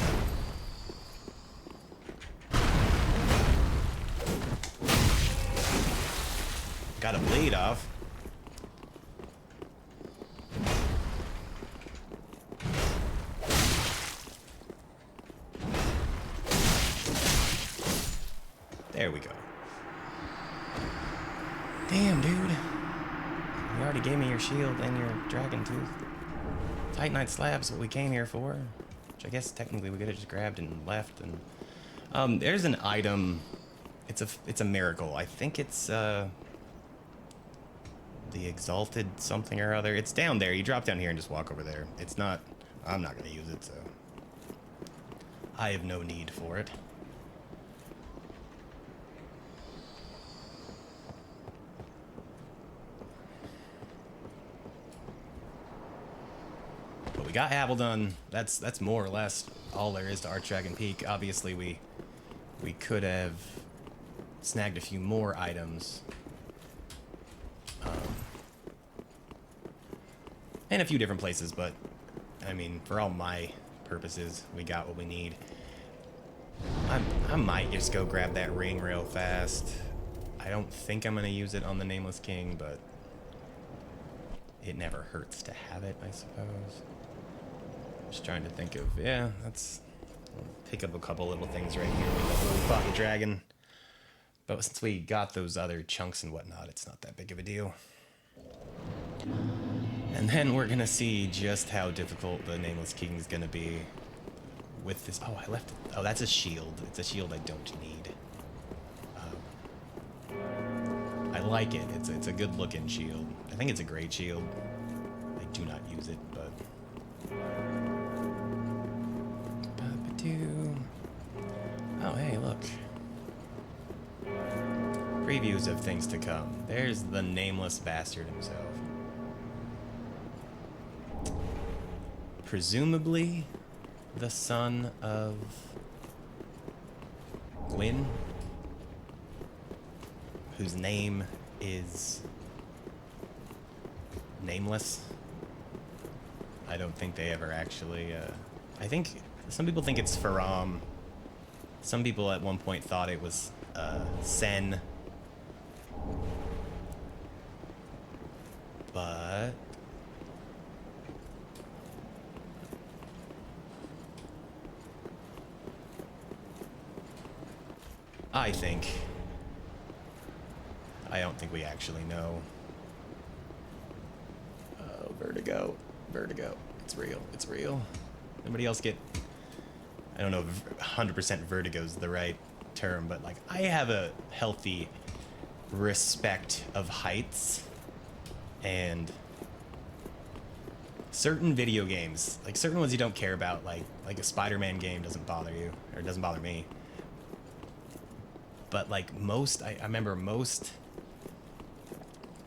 Got a blade off. There we go. Damn, dude. You already gave me your shield and your dragon tooth. Titanite slab's what we came here for. Which I guess technically we could have just grabbed and left. And there's an item. It's a miracle. I think it's the exalted something or other. It's down there. You drop down here and just walk over there. It's not. I'm not gonna use it, so I have no need for it. But we got Havel done. That's more or less all there is to Archdragon Peak. Obviously, we could have snagged a few more items. In a few different places, but I mean, for all my purposes, we got what we need. I might just go grab that ring real fast. I don't think I'm gonna use it on the Nameless King, but it never hurts to have it, I suppose. Just trying to think of, yeah, I'll pick up a couple little things right here with the Body Dragon. But since we got those other chunks and whatnot, it's not that big of a deal. And then we're gonna see just how difficult the Nameless King is gonna be with this. Oh, I left it. Oh, that's a shield. It's a shield I don't need. I like it. It's a good looking shield. I think it's a great shield. I do not use it, but. Oh, hey, look. Previews of things to come. There's the Nameless bastard himself. presumably the son of Gwyn, whose name is Nameless. I don't think they ever actually, I think some people think it's Faram. Some people at one point thought it was Sen. But I don't think we actually know. Oh, vertigo. Vertigo. It's real. It's real. Anybody else get... I don't know if 100% vertigo is the right term, but like I have a healthy respect of heights, and certain video games, like certain ones you don't care about, like a Spider-Man game doesn't bother you, or it doesn't bother me. But like most, I remember most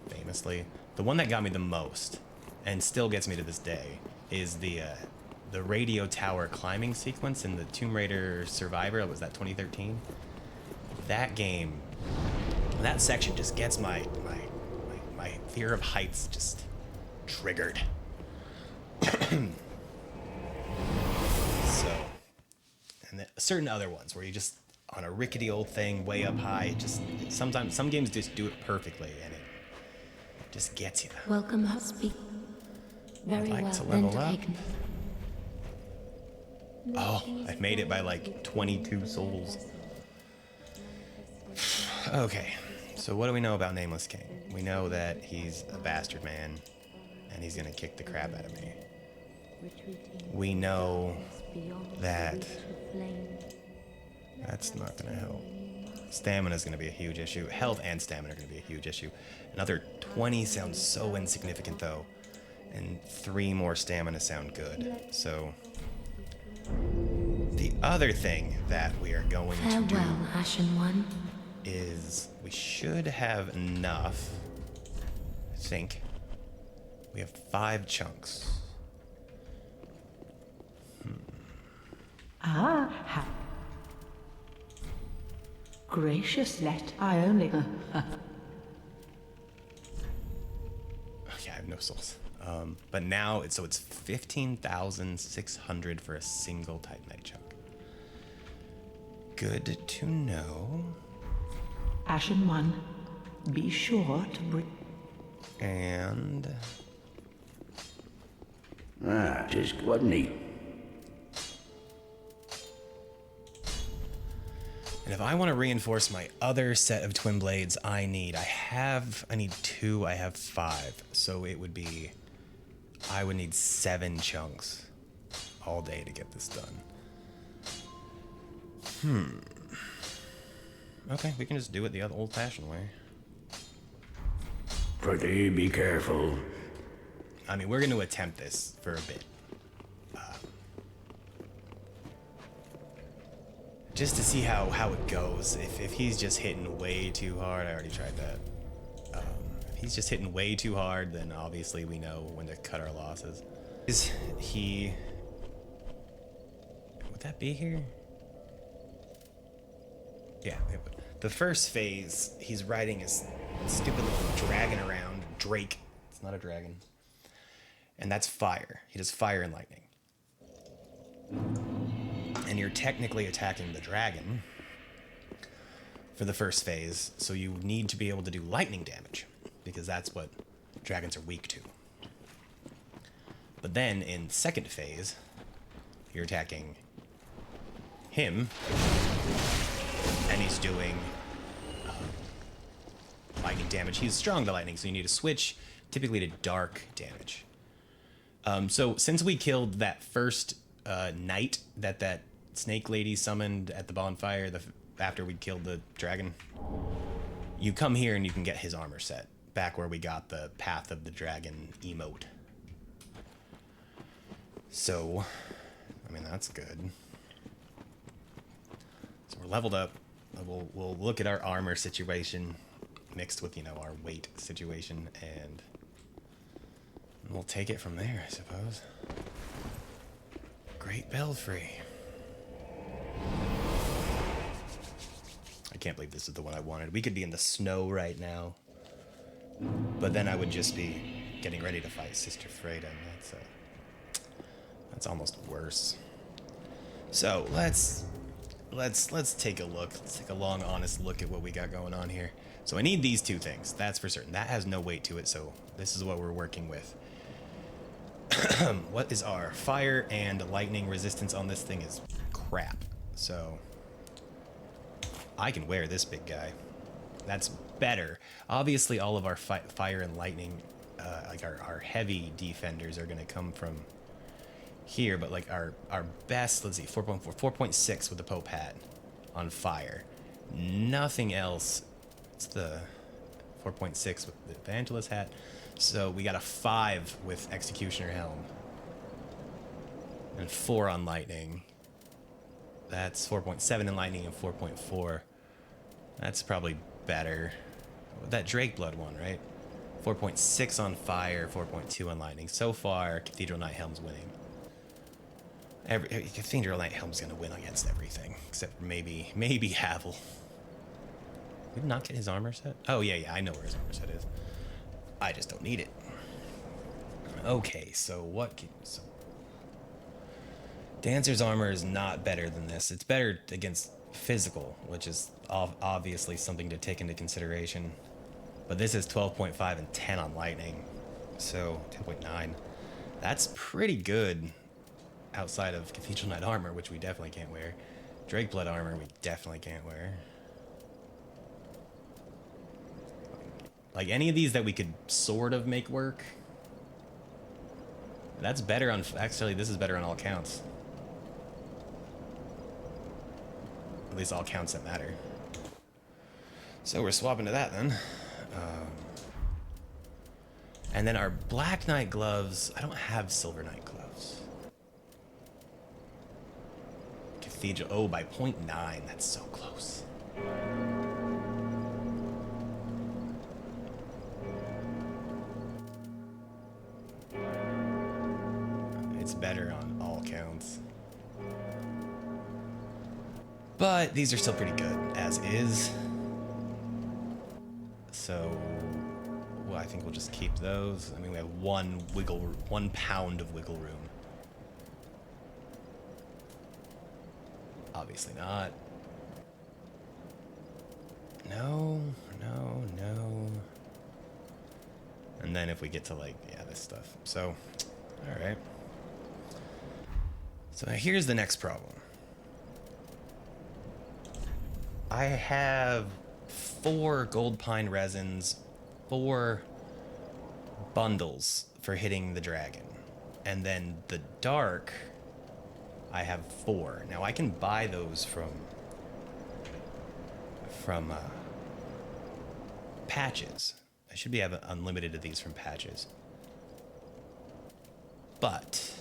famously, the one that got me the most, and still gets me to this day, is the radio tower climbing sequence in the Tomb Raider Survivor. Was that 2013? That game, that section just gets my fear of heights just triggered. So, and then certain other ones where you just on a rickety old thing way up high, sometimes some games just do it perfectly and it just gets you. Welcome, speak. Very I'd like well, to then level up. taken. Oh, I've made it by like 22 souls. Okay, so what do we know about Nameless King? We know that he's a bastard man, and he's gonna kick the crap out of me. We know that that's not gonna help. Stamina's gonna be a huge issue. Health and stamina are gonna be a huge issue. Another 20 sounds so insignificant though, and 3 more stamina sound good. So the other thing that we are going to do Farewell, Ashen One. is we should have enough. I think we have 5 chunks. Gracious, let I only. Okay, I have no souls. But now it's 15,600 for a single Titanite chunk. Good to know. Ashen One, be sure to bring. And Just wasn't he? And if I want to reinforce my other set of twin blades, I need 2, I have 5. So it would be, I would need 7 chunks all day to get this done. Okay, we can just do it the other old-fashioned way. Pretty be careful. I mean, we're going to attempt this for a bit. Just to see how it goes. If he's just hitting way too hard, I already tried that. If he's just hitting way too hard, then obviously we know when to cut our losses. Is he... Would that be here? Yeah, it would. The first phase, he's riding his stupid little dragon around. Drake. It's not a dragon. And that's fire. He does fire and lightning. And you're technically attacking the dragon for the first phase, so you need to be able to do lightning damage, because that's what dragons are weak to. But then in second phase, you're attacking him, and he's doing lightning damage. He's strong to lightning, so you need to switch typically to dark damage. So since we killed that first knight that snake lady summoned at the bonfire after we killed the dragon, you come here and you can get his armor set back where we got the Path of the Dragon emote. So, I mean, that's good. So we're leveled up. We'll look at our armor situation mixed with, our weight situation, and we'll take it from there, I suppose. Great Belfry. I can't believe this is the one I wanted. We could be in the snow right now. But then I would just be getting ready to fight Sister Freda, and that's almost worse. So let's take a look. Let's take a long, honest look at what we got going on here. So I need these two things. That's for certain. That has no weight to it, so this is what we're working with. What is our fire and lightning resistance on this thing is crap. So I can wear this big guy. That's better. Obviously, all of our fire and lightning, like our heavy defenders are going to come from here, but like our best, let's see, 4.4, 4.6 with the Pope hat on fire. Nothing else. It's the 4.6 with the Evangelist hat. So we got a 5 with Executioner Helm. And 4 on lightning. That's 4.7 in lightning and 4.4. That's probably better. That Drake Blood one, right? 4.6 on fire, 4.2 on lightning. So far, Cathedral Knight Helm's winning. Cathedral Knight Helm's gonna win against everything, except maybe Havel. Did we not get his armor set? Oh yeah, I know where his armor set is. I just don't need it. Okay, so Dancer's armor is not better than this. It's better against physical, which is obviously something to take into consideration. But this is 12.5 and 10 on lightning, so 10.9. That's pretty good outside of Cathedral Knight armor, which we definitely can't wear. Drake Blood armor we definitely can't wear. Like any of these that we could sort of make work. That's better on, actually this is better on all counts. At least all counts that matter. So we're swapping to that then. And then our Black Knight gloves, I don't have Silver Knight gloves. Cathedral, oh, by 0.9, that's so close. It's better on all counts. But these are still pretty good as is. So well, I think we'll just keep those. I mean, we have 1 pound of wiggle room. Obviously not. No. And then if we get to like, yeah, this stuff. So, all right. So here's the next problem. I have 4 gold pine resins, 4 bundles for hitting the dragon. And then the dark, I have 4. Now I can buy those from patches. I should be having unlimited of these from patches. But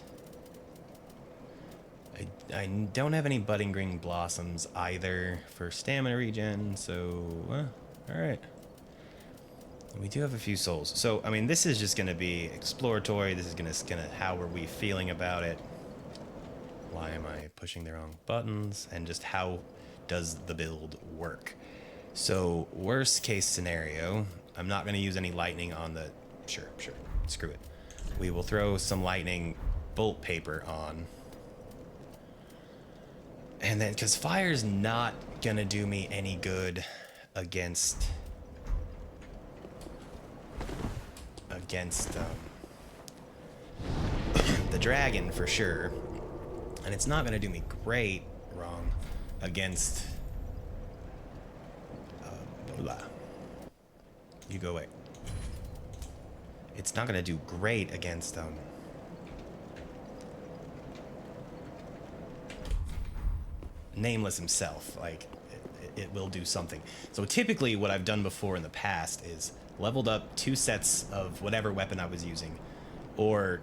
I don't have any budding green blossoms either for stamina regen, so alright. We do have a few souls. So, I mean, this is just going to be exploratory. This is gonna how are we feeling about it? Why am I pushing the wrong buttons? And just how does the build work? So, worst case scenario, I'm not going to use any lightning on the... Sure, screw it. We will throw some lightning bolt paper on. And then, because fire's not going to do me any good against the dragon for sure, and it's not gonna do me great against you go away. It's not gonna do great against Nameless himself. Like it will do something. So typically what I've done before in the past is leveled up 2 sets of whatever weapon I was using, or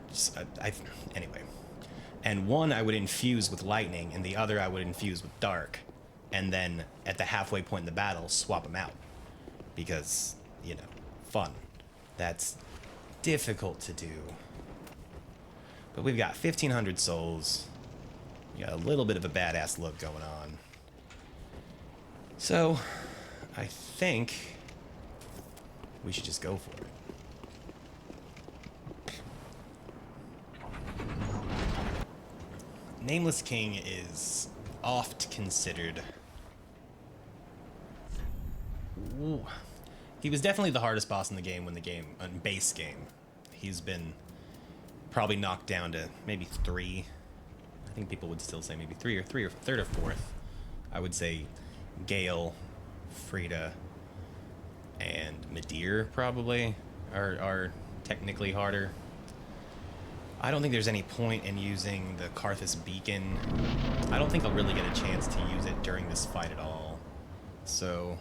anyway, and one I would infuse with lightning and the other I would infuse with dark, and then at the halfway point in the battle swap them out, because you know, fun. That's difficult to do, but we've got 1,500 souls. got a little bit of a badass look going on. So, I think we should just go for it. Nameless King is oft considered... Ooh. He was definitely the hardest boss in the game base game. He's been probably knocked down to maybe 3. I think people would still say maybe 3 or 3rd or 4th. I would say Gale, Frida, and Midir probably are technically harder. I don't think there's any point in using the Karthus beacon. I don't think I'll really get a chance to use it during this fight at all. So...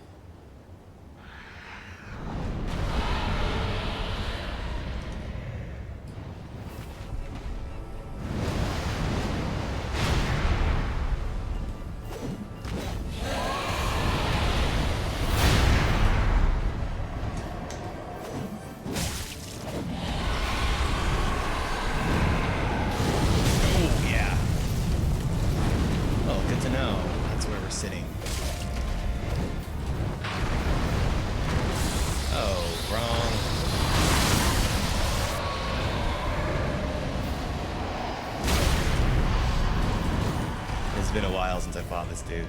It's been a while since I fought this dude.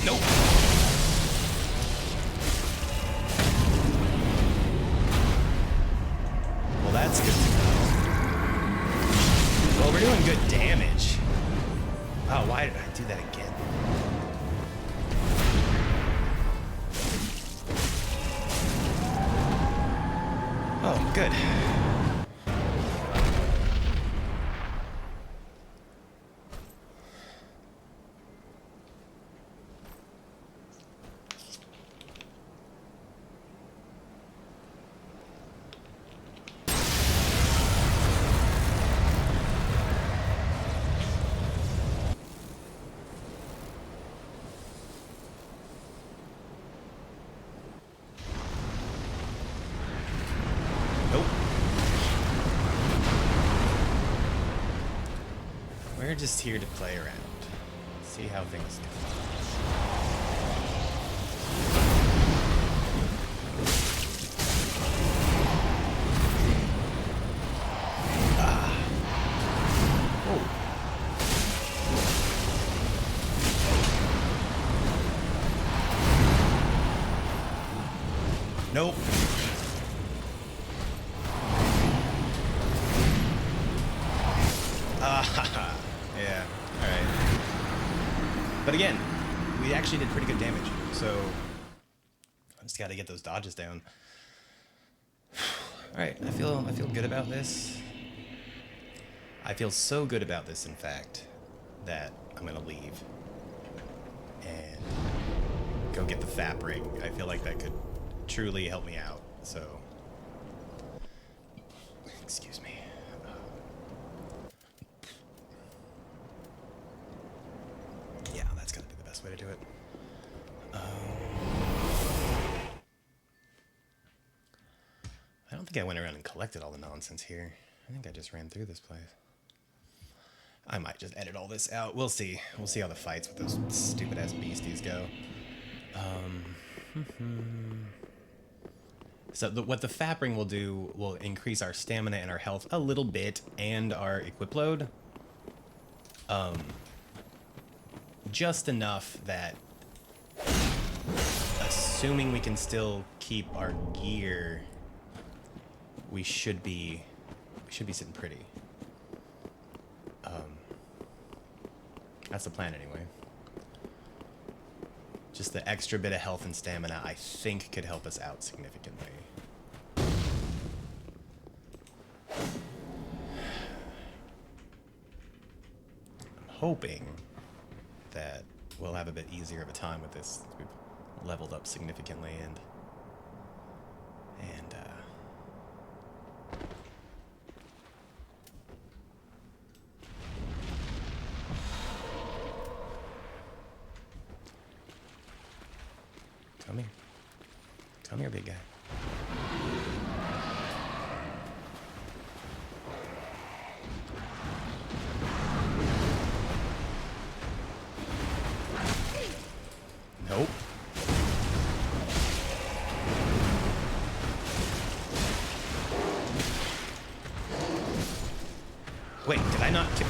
Nope. Well, that's good to know. Well, we're doing good damage. Oh, why did I do that again? Oh, good. We're just here to play around, see how things go. Oh. Nope. Yeah, alright. But again, we actually did pretty good damage, so I just gotta get those dodges down. Alright, I feel good about this. I feel so good about this, in fact, that I'm gonna leave and go get the FAP ring. I feel like that could truly help me out, so... Excuse me. Yeah, that's gonna be the best way to do it. I don't think I went around and collected all the nonsense here. I think I just ran through this place. I might just edit all this out. We'll see. We'll see how the fights with those stupid-ass beasties go. So what the FAP ring will do will increase our stamina and our health a little bit, and our equip load. Just enough that, assuming we can still keep our gear, we should be sitting pretty. That's the plan anyway. Just the extra bit of health and stamina, I think, could help us out significantly. I'm hoping that we'll have a bit easier of a time with this. We've leveled up significantly, and Come here, big guy. Nope. Wait, did I not kill?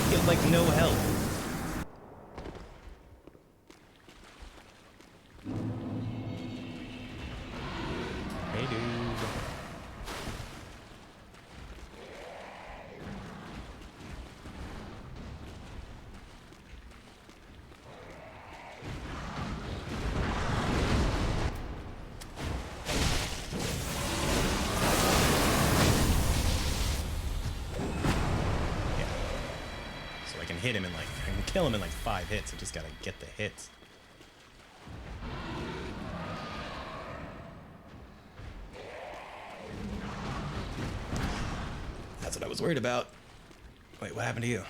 He had like no health. Hey, dude. Hit him in like, I can kill him in like 5 hits. I just gotta get the hits. That's what I was worried about. Wait, what happened to you?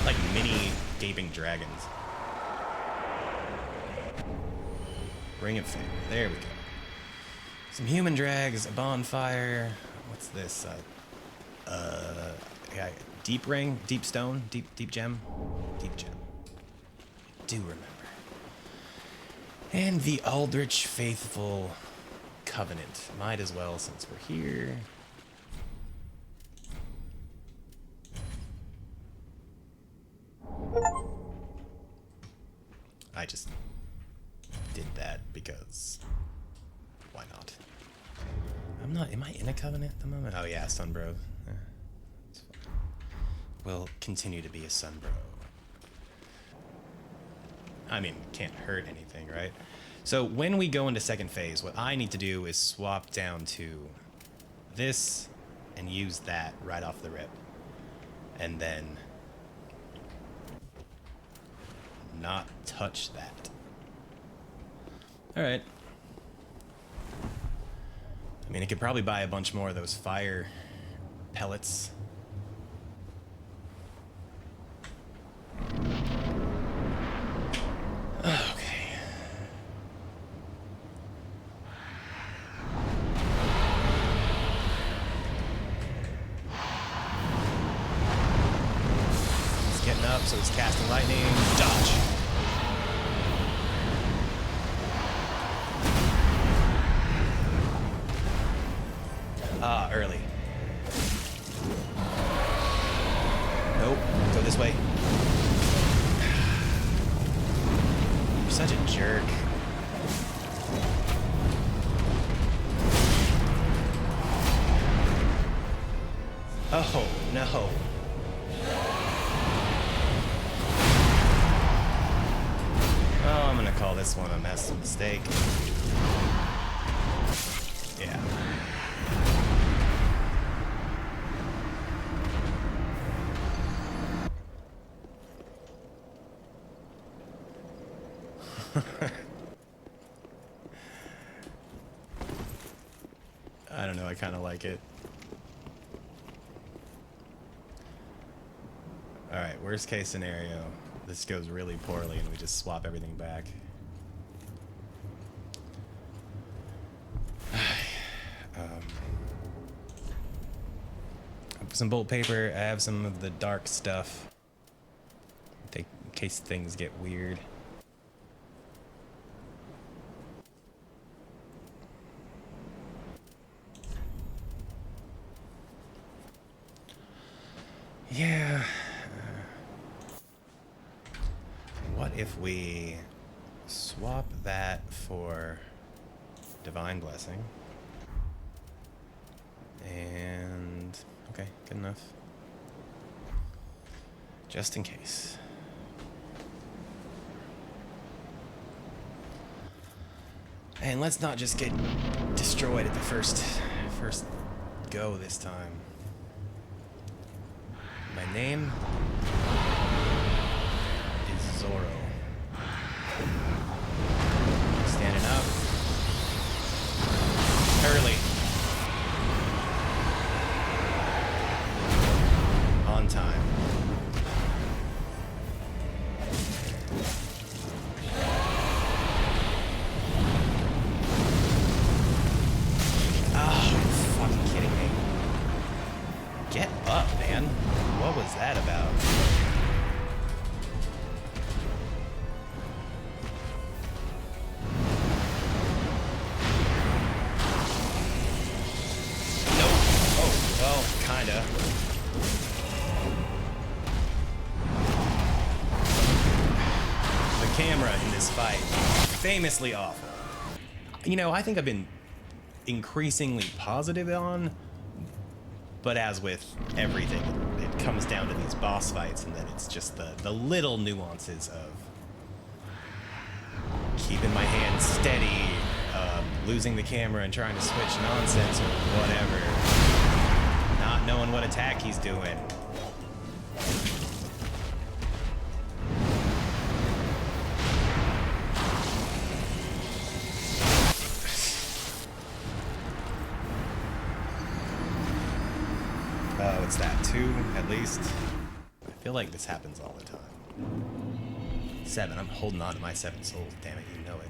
Like mini gaping dragons. Ring of Fame. There we go. Some human drags, a bonfire. What's this? Yeah, deep ring, deep stone, deep gem, deep gem. I do remember. And the Aldrich Faithful Covenant. Might as well since we're here. I just did that because why not? I'm not, am I in a covenant at the moment? Oh yeah, Sunbro. It's fine. Will continue to be a Sunbro. I mean, can't hurt anything, right? So when we go into second phase, what I need to do is swap down to this and use that right off the rip. And then not touch that. Alright. I mean, I could probably buy a bunch more of those fire pellets. Okay. He's getting up, so he's casting lightning. Dodge! Early. Nope. Go this way. You're such a jerk. Oh, no. Oh, I'm gonna call this one a mistake. Yeah. I don't know, I kind of like it. Alright, worst case scenario. This goes really poorly and we just swap everything back. Some bolt paper, I have some of the dark stuff. In case things get weird. Yeah. What if we swap that for Divine Blessing? And okay, good enough. Just in case. And let's not just get destroyed at the first go this time. My name is Zorro. Standing up. Early. about. Nope. Oh, well, kinda. The camera in this fight, famously awful. You know, I think I've been increasingly positive on, but as with everything, it comes down to these boss fights, and then it's just the little nuances of keeping my hand steady, losing the camera and trying to switch nonsense or whatever, not knowing what attack he's doing. What's that, 2 at least? I feel like this happens all the time. 7, I'm holding on to my 7 souls, damn it, you know it.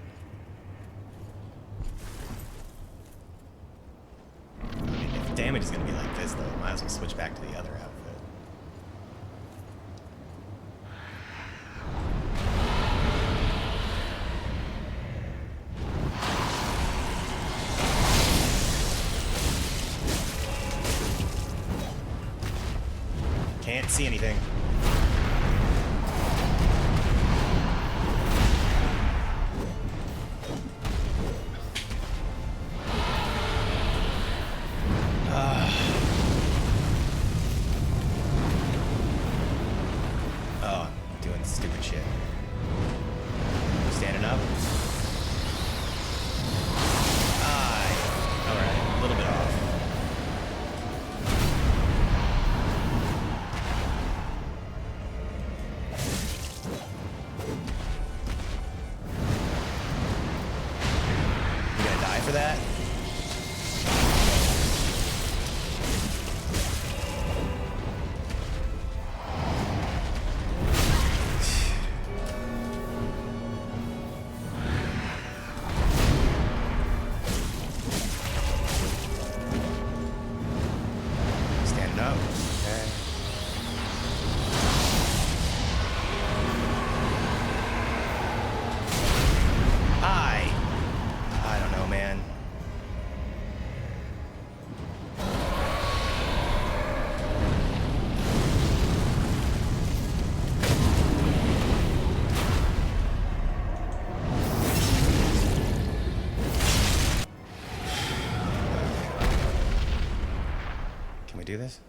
I mean, if damage is gonna be like this though, I might as well switch back to the other outfit. Can't see anything. Oh, I'm doing stupid shit. Standing up. Alright, a little bit off. For that. Standing up. Okay. I don't know, man. Can we do this?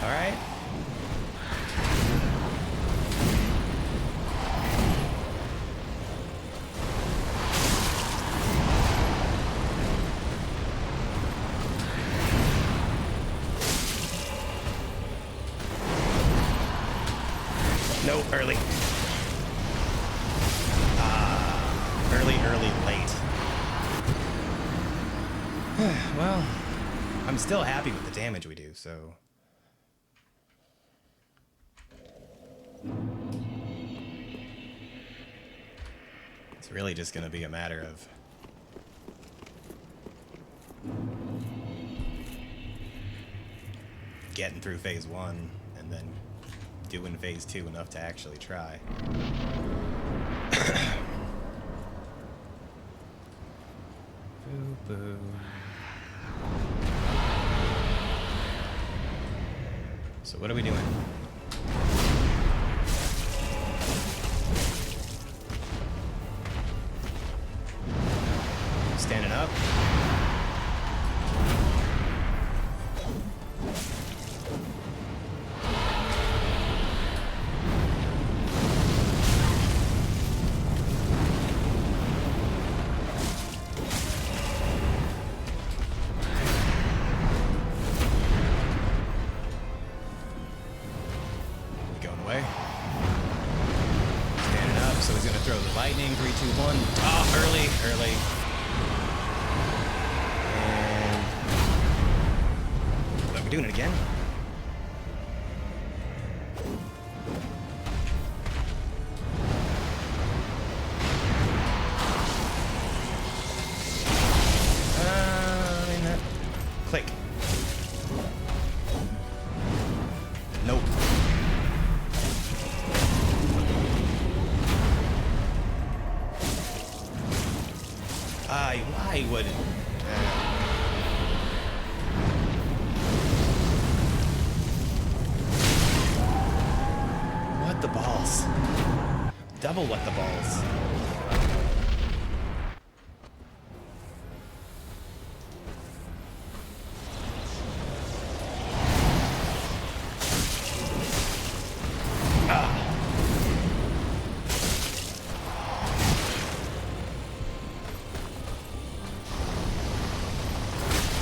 All right. No, early. Early, late. Well, I'm still happy with the damage we do, so. It's really just gonna be a matter of getting through phase 1 and then doing phase 2 enough to actually try. Boo boo. So what are we doing? Standing up. Going away. Standing up, so he's gonna throw the lightning. 3, 2, 1. Oh, early. And are we doing it again? I would. What the balls? Double what the balls?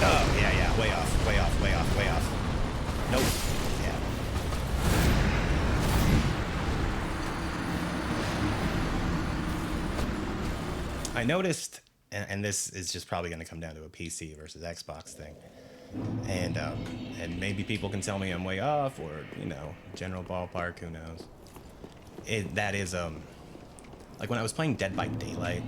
Oh, yeah, way off, way off, way off, way off. Nope. Yeah. I noticed, and this is just probably going to come down to a PC versus Xbox thing, and maybe people can tell me I'm way off, or, you know, general ballpark, who knows. That is, like when I was playing Dead by Daylight,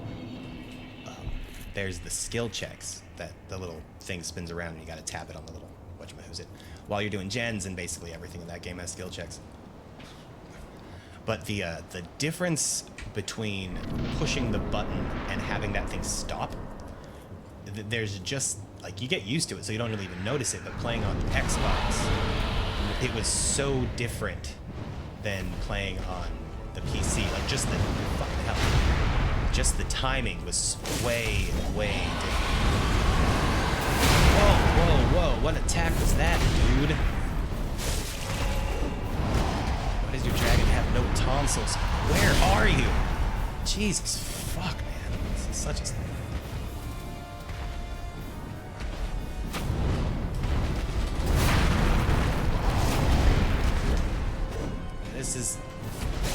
there's the skill checks that the little thing spins around and you gotta tap it on the little whatchamahoosit while you're doing gens, and basically everything in that game has skill checks. But the difference between pushing the button and having that thing stop, there's just, like, you get used to it so you don't really even notice it, but playing on the Xbox, it was so different than playing on the PC. Like, just the fucking hell. Just the timing was way, way different. Whoa, what attack was that, dude? Why does your dragon have no tonsils? Where are you? Jesus fuck, man. This is such a... This is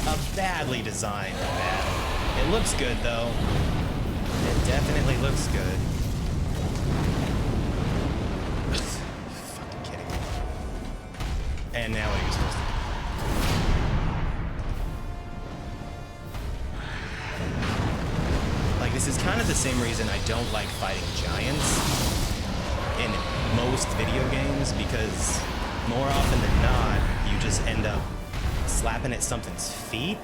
a badly designed battle. It looks good, though. It definitely looks good. Fucking kidding me. And now what are you supposed to do? Like, this is kind of the same reason I don't like fighting giants in most video games, because more often than not, you just end up slapping at something's feet.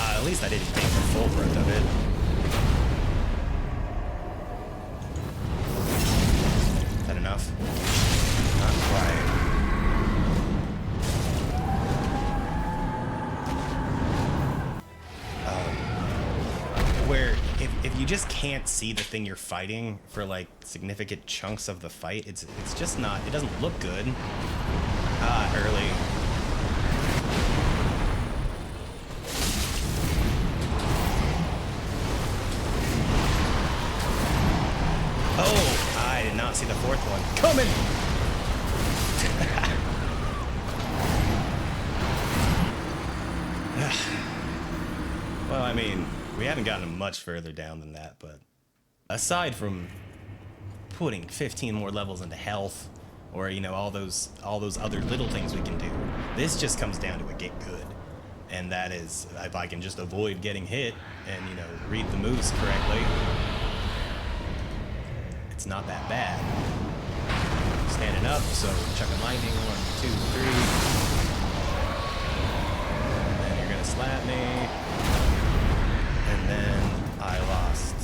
At least I didn't take the full brunt of it. Is that enough? Not quite. Where if you just can't see the thing you're fighting for like significant chunks of the fight, it's just not, it doesn't look good. Early. Oh, I did not see the fourth one coming. Well, I mean, we haven't gotten much further down than that, but aside from putting 15 more levels into health, or, you know, all those other little things we can do, this just comes down to a get good. And that is, if I can just avoid getting hit and, you know, read the moves correctly, it's not that bad. Standing up, so chucking lightning, 1, 2, 3. And you're gonna slap me. And then I lost.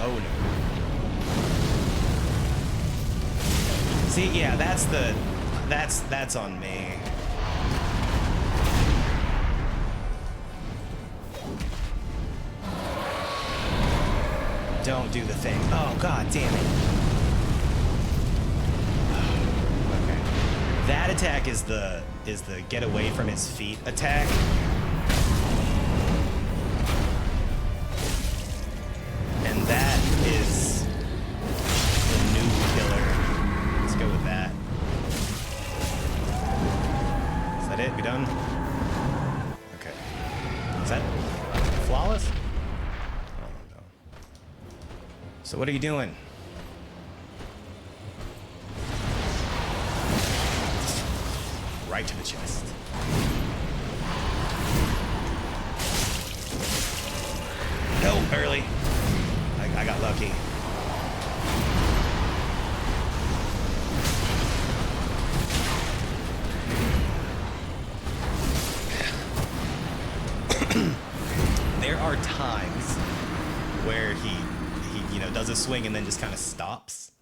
Oh no. See, yeah, that's on me. Don't do the thing. Oh, god damn it. Okay. That attack is the get away from his feet attack. And that is the new killer. Let's go with that. Is that it? We done? So what are you doing? Right to the chest. No, early. I got lucky. There are times where he does a swing and then just kind of stops.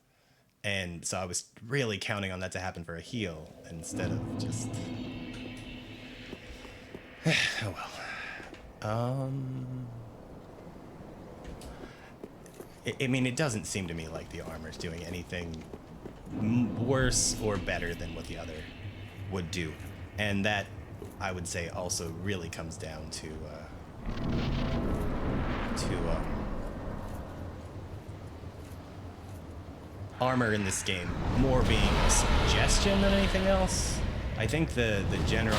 And so I was really counting on that to happen for a heal instead of just... Oh well. I mean, it doesn't seem to me like the armor's doing anything worse or better than what the other would do. And that, I would say, also really comes down to armor in this game more being a suggestion than anything else. I think the general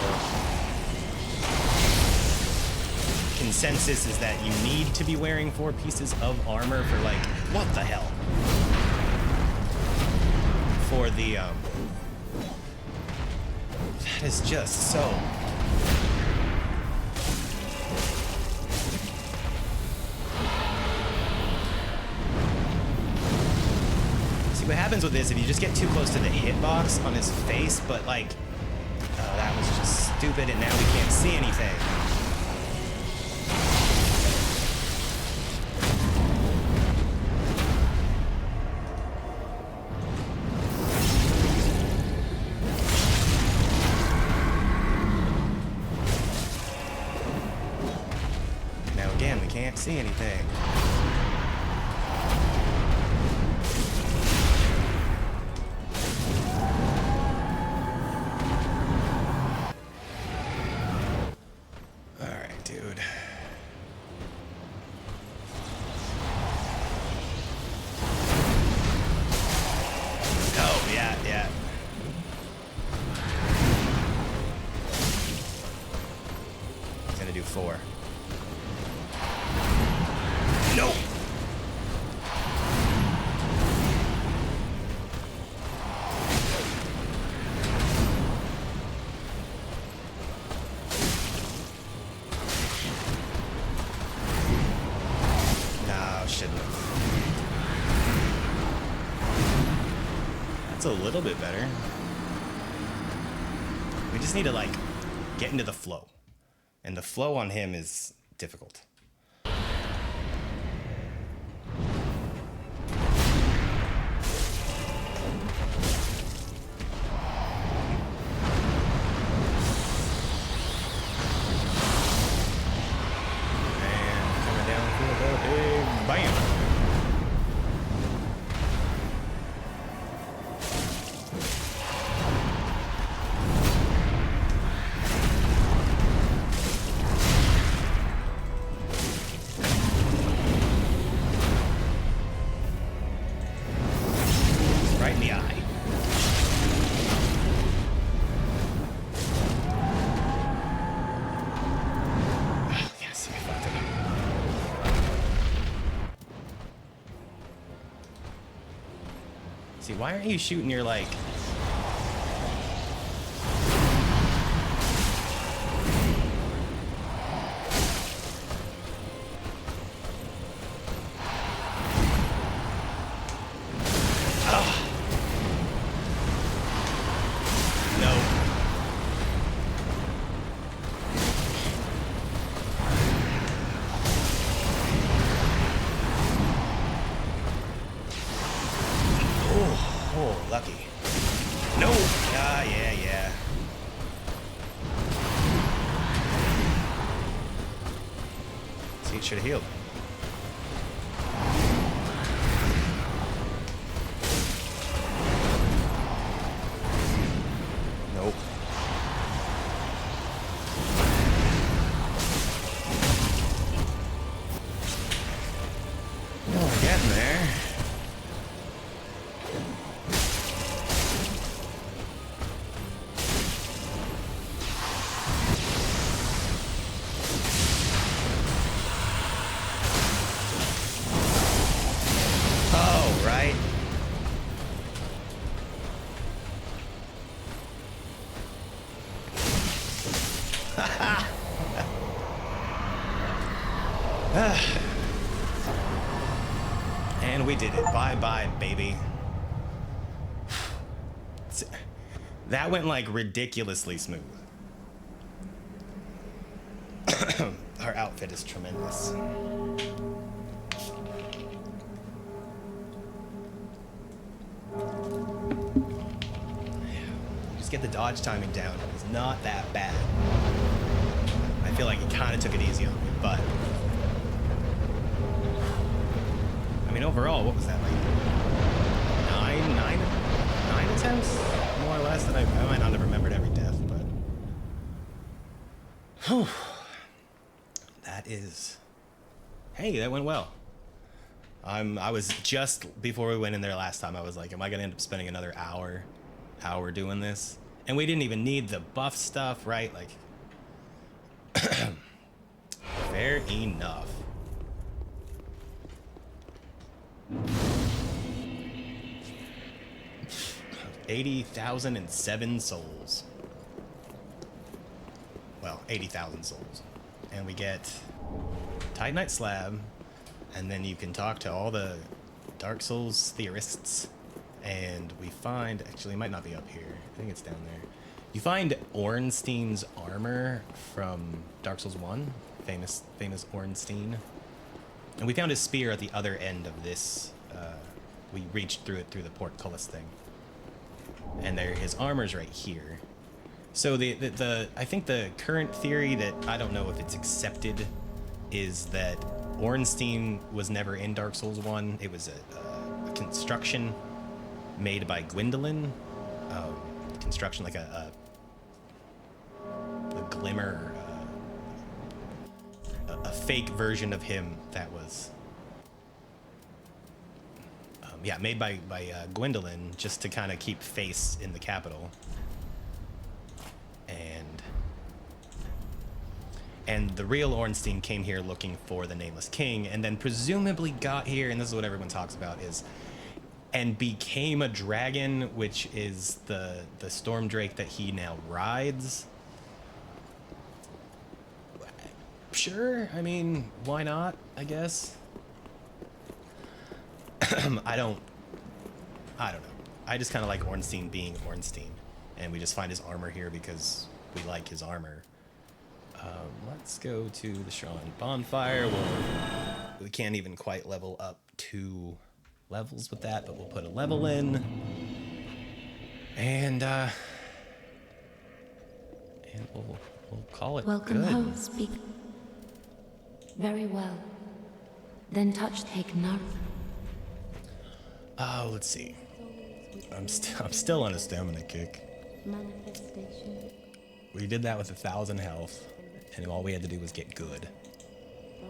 consensus is that you need to be wearing 4 pieces of armor for, like, what the hell? For the, that is just so... What happens with this, if you just get too close to the hitbox on his face, but like, oh, that was just stupid, and now we can't see anything. Now again, we can't see anything. Do 4. No! No, shouldn't have. That's a little bit better. We just need to, like, get into the flow. And the flow on him is difficult. And coming down for the big bam. In the eye. Yes, I fucked it. See, why aren't you shooting your, like... Oh, lucky. No! Yeah. See, it should have healed. Nope. Oh, we're getting there. And we did it. Bye-bye, baby. That went like ridiculously smooth. Our outfit is tremendous. Just get the dodge timing down. It's not that bad. I feel like it kind of took it easy on me, but I mean, overall, what was that, like nine attempts, more or less? That I might not have remembered every death, but whew, that is. Hey, that went well. I was just before we went in there last time. I was like, am I gonna end up spending another hour doing this? And we didn't even need the buff stuff, right? Like, fair enough. 80,007 souls. Well, 80,000 souls. And we get Titanite Slab, and then you can talk to all the Dark Souls theorists, and we find, actually it might not be up here, I think it's down there. You find Ornstein's armor from Dark Souls 1, famous Ornstein. And we found his spear at the other end of this, we reached through it through the portcullis thing. And there, his armor's right here. So I think the current theory that, I don't know if it's accepted, is that Ornstein was never in Dark Souls 1. It was a construction made by Gwendolyn. Construction like a glimmer, a fake version of him that was, yeah, made by Gwendolyn, just to kind of keep face in the capital. And the real Ornstein came here looking for the Nameless King, and then presumably got here, and this is what everyone talks about, and became a dragon, which is the storm drake that he now rides. Sure, I mean, why not, I guess. I don't know. I just kind of like Ornstein being Ornstein, and we just find his armor here because we like his armor. Let's go to the Shron Bonfire. We can't even quite level up 2 levels with that, but we'll put a level in. And we'll call it Welcome good. home, speak. Very well. Then touch take none. Oh, let's see. I'm still on a stamina kick. Manifestation. We did that with 1,000 health, and all we had to do was get good.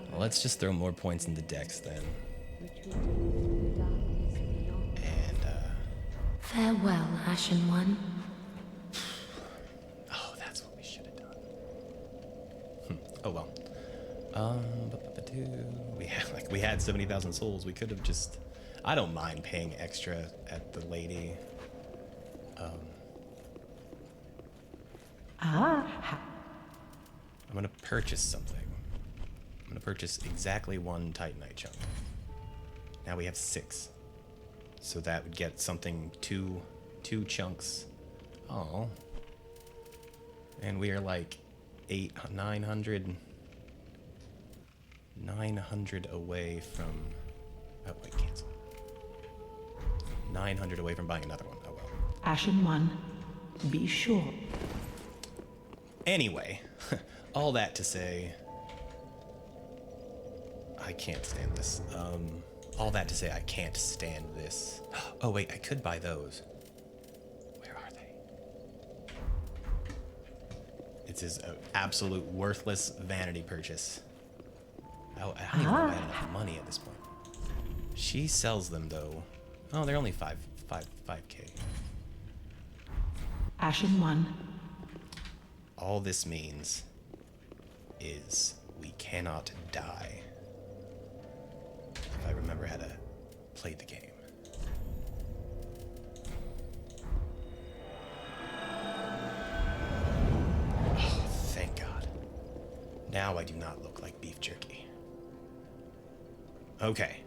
Well, let's just throw more points into Dex then. And, Farewell, Ashen One. oh, that's what we should have done. Oh well. We had 70,000 souls. We could have just. I don't mind paying extra at the lady. I'm gonna purchase something. I'm gonna purchase exactly 1 Titanite chunk. Now we have 6. So that would get something, two chunks. Oh. And we are like 900 away from, oh wait, cancel. 900 away from buying another one. Oh well. Ashen One, be sure. Anyway, all that to say, I can't stand this. All that to say, I can't stand this. Oh wait, I could buy those. Where are they? It's his absolute worthless vanity purchase. I don't even know if I have enough money at this point. She sells them though. Oh, they're only 5K. Ashen One, All this means is we cannot die. If I remember how to play the game. Oh, thank God. Now I do not look like beef jerky. Okay.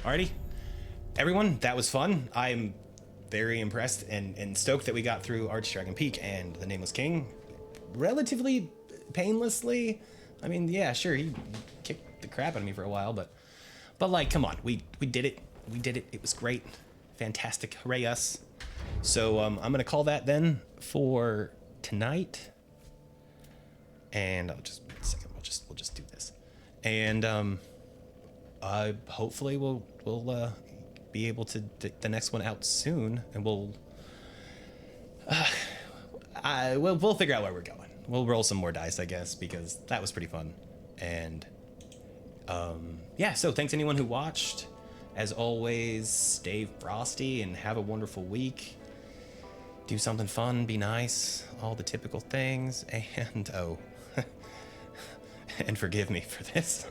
Alrighty. Everyone, that was fun. I'm very impressed and stoked that we got through Archdragon Peak and the Nameless King relatively painlessly. I mean, yeah, sure, he kicked the crap out of me for a while, but like, come on, we did it. We did it. It was great. Fantastic. Hooray us. So I'm gonna call that then for tonight. And I'll just wait a second. We'll just do this. And hopefully we'll be able to get the next one out soon, and we'll figure out where we're going. We'll roll some more dice, I guess, because that was pretty fun. And yeah, so thanks anyone who watched. As always, stay frosty and have a wonderful week. Do something fun, be nice, all the typical things. And oh, and forgive me for this.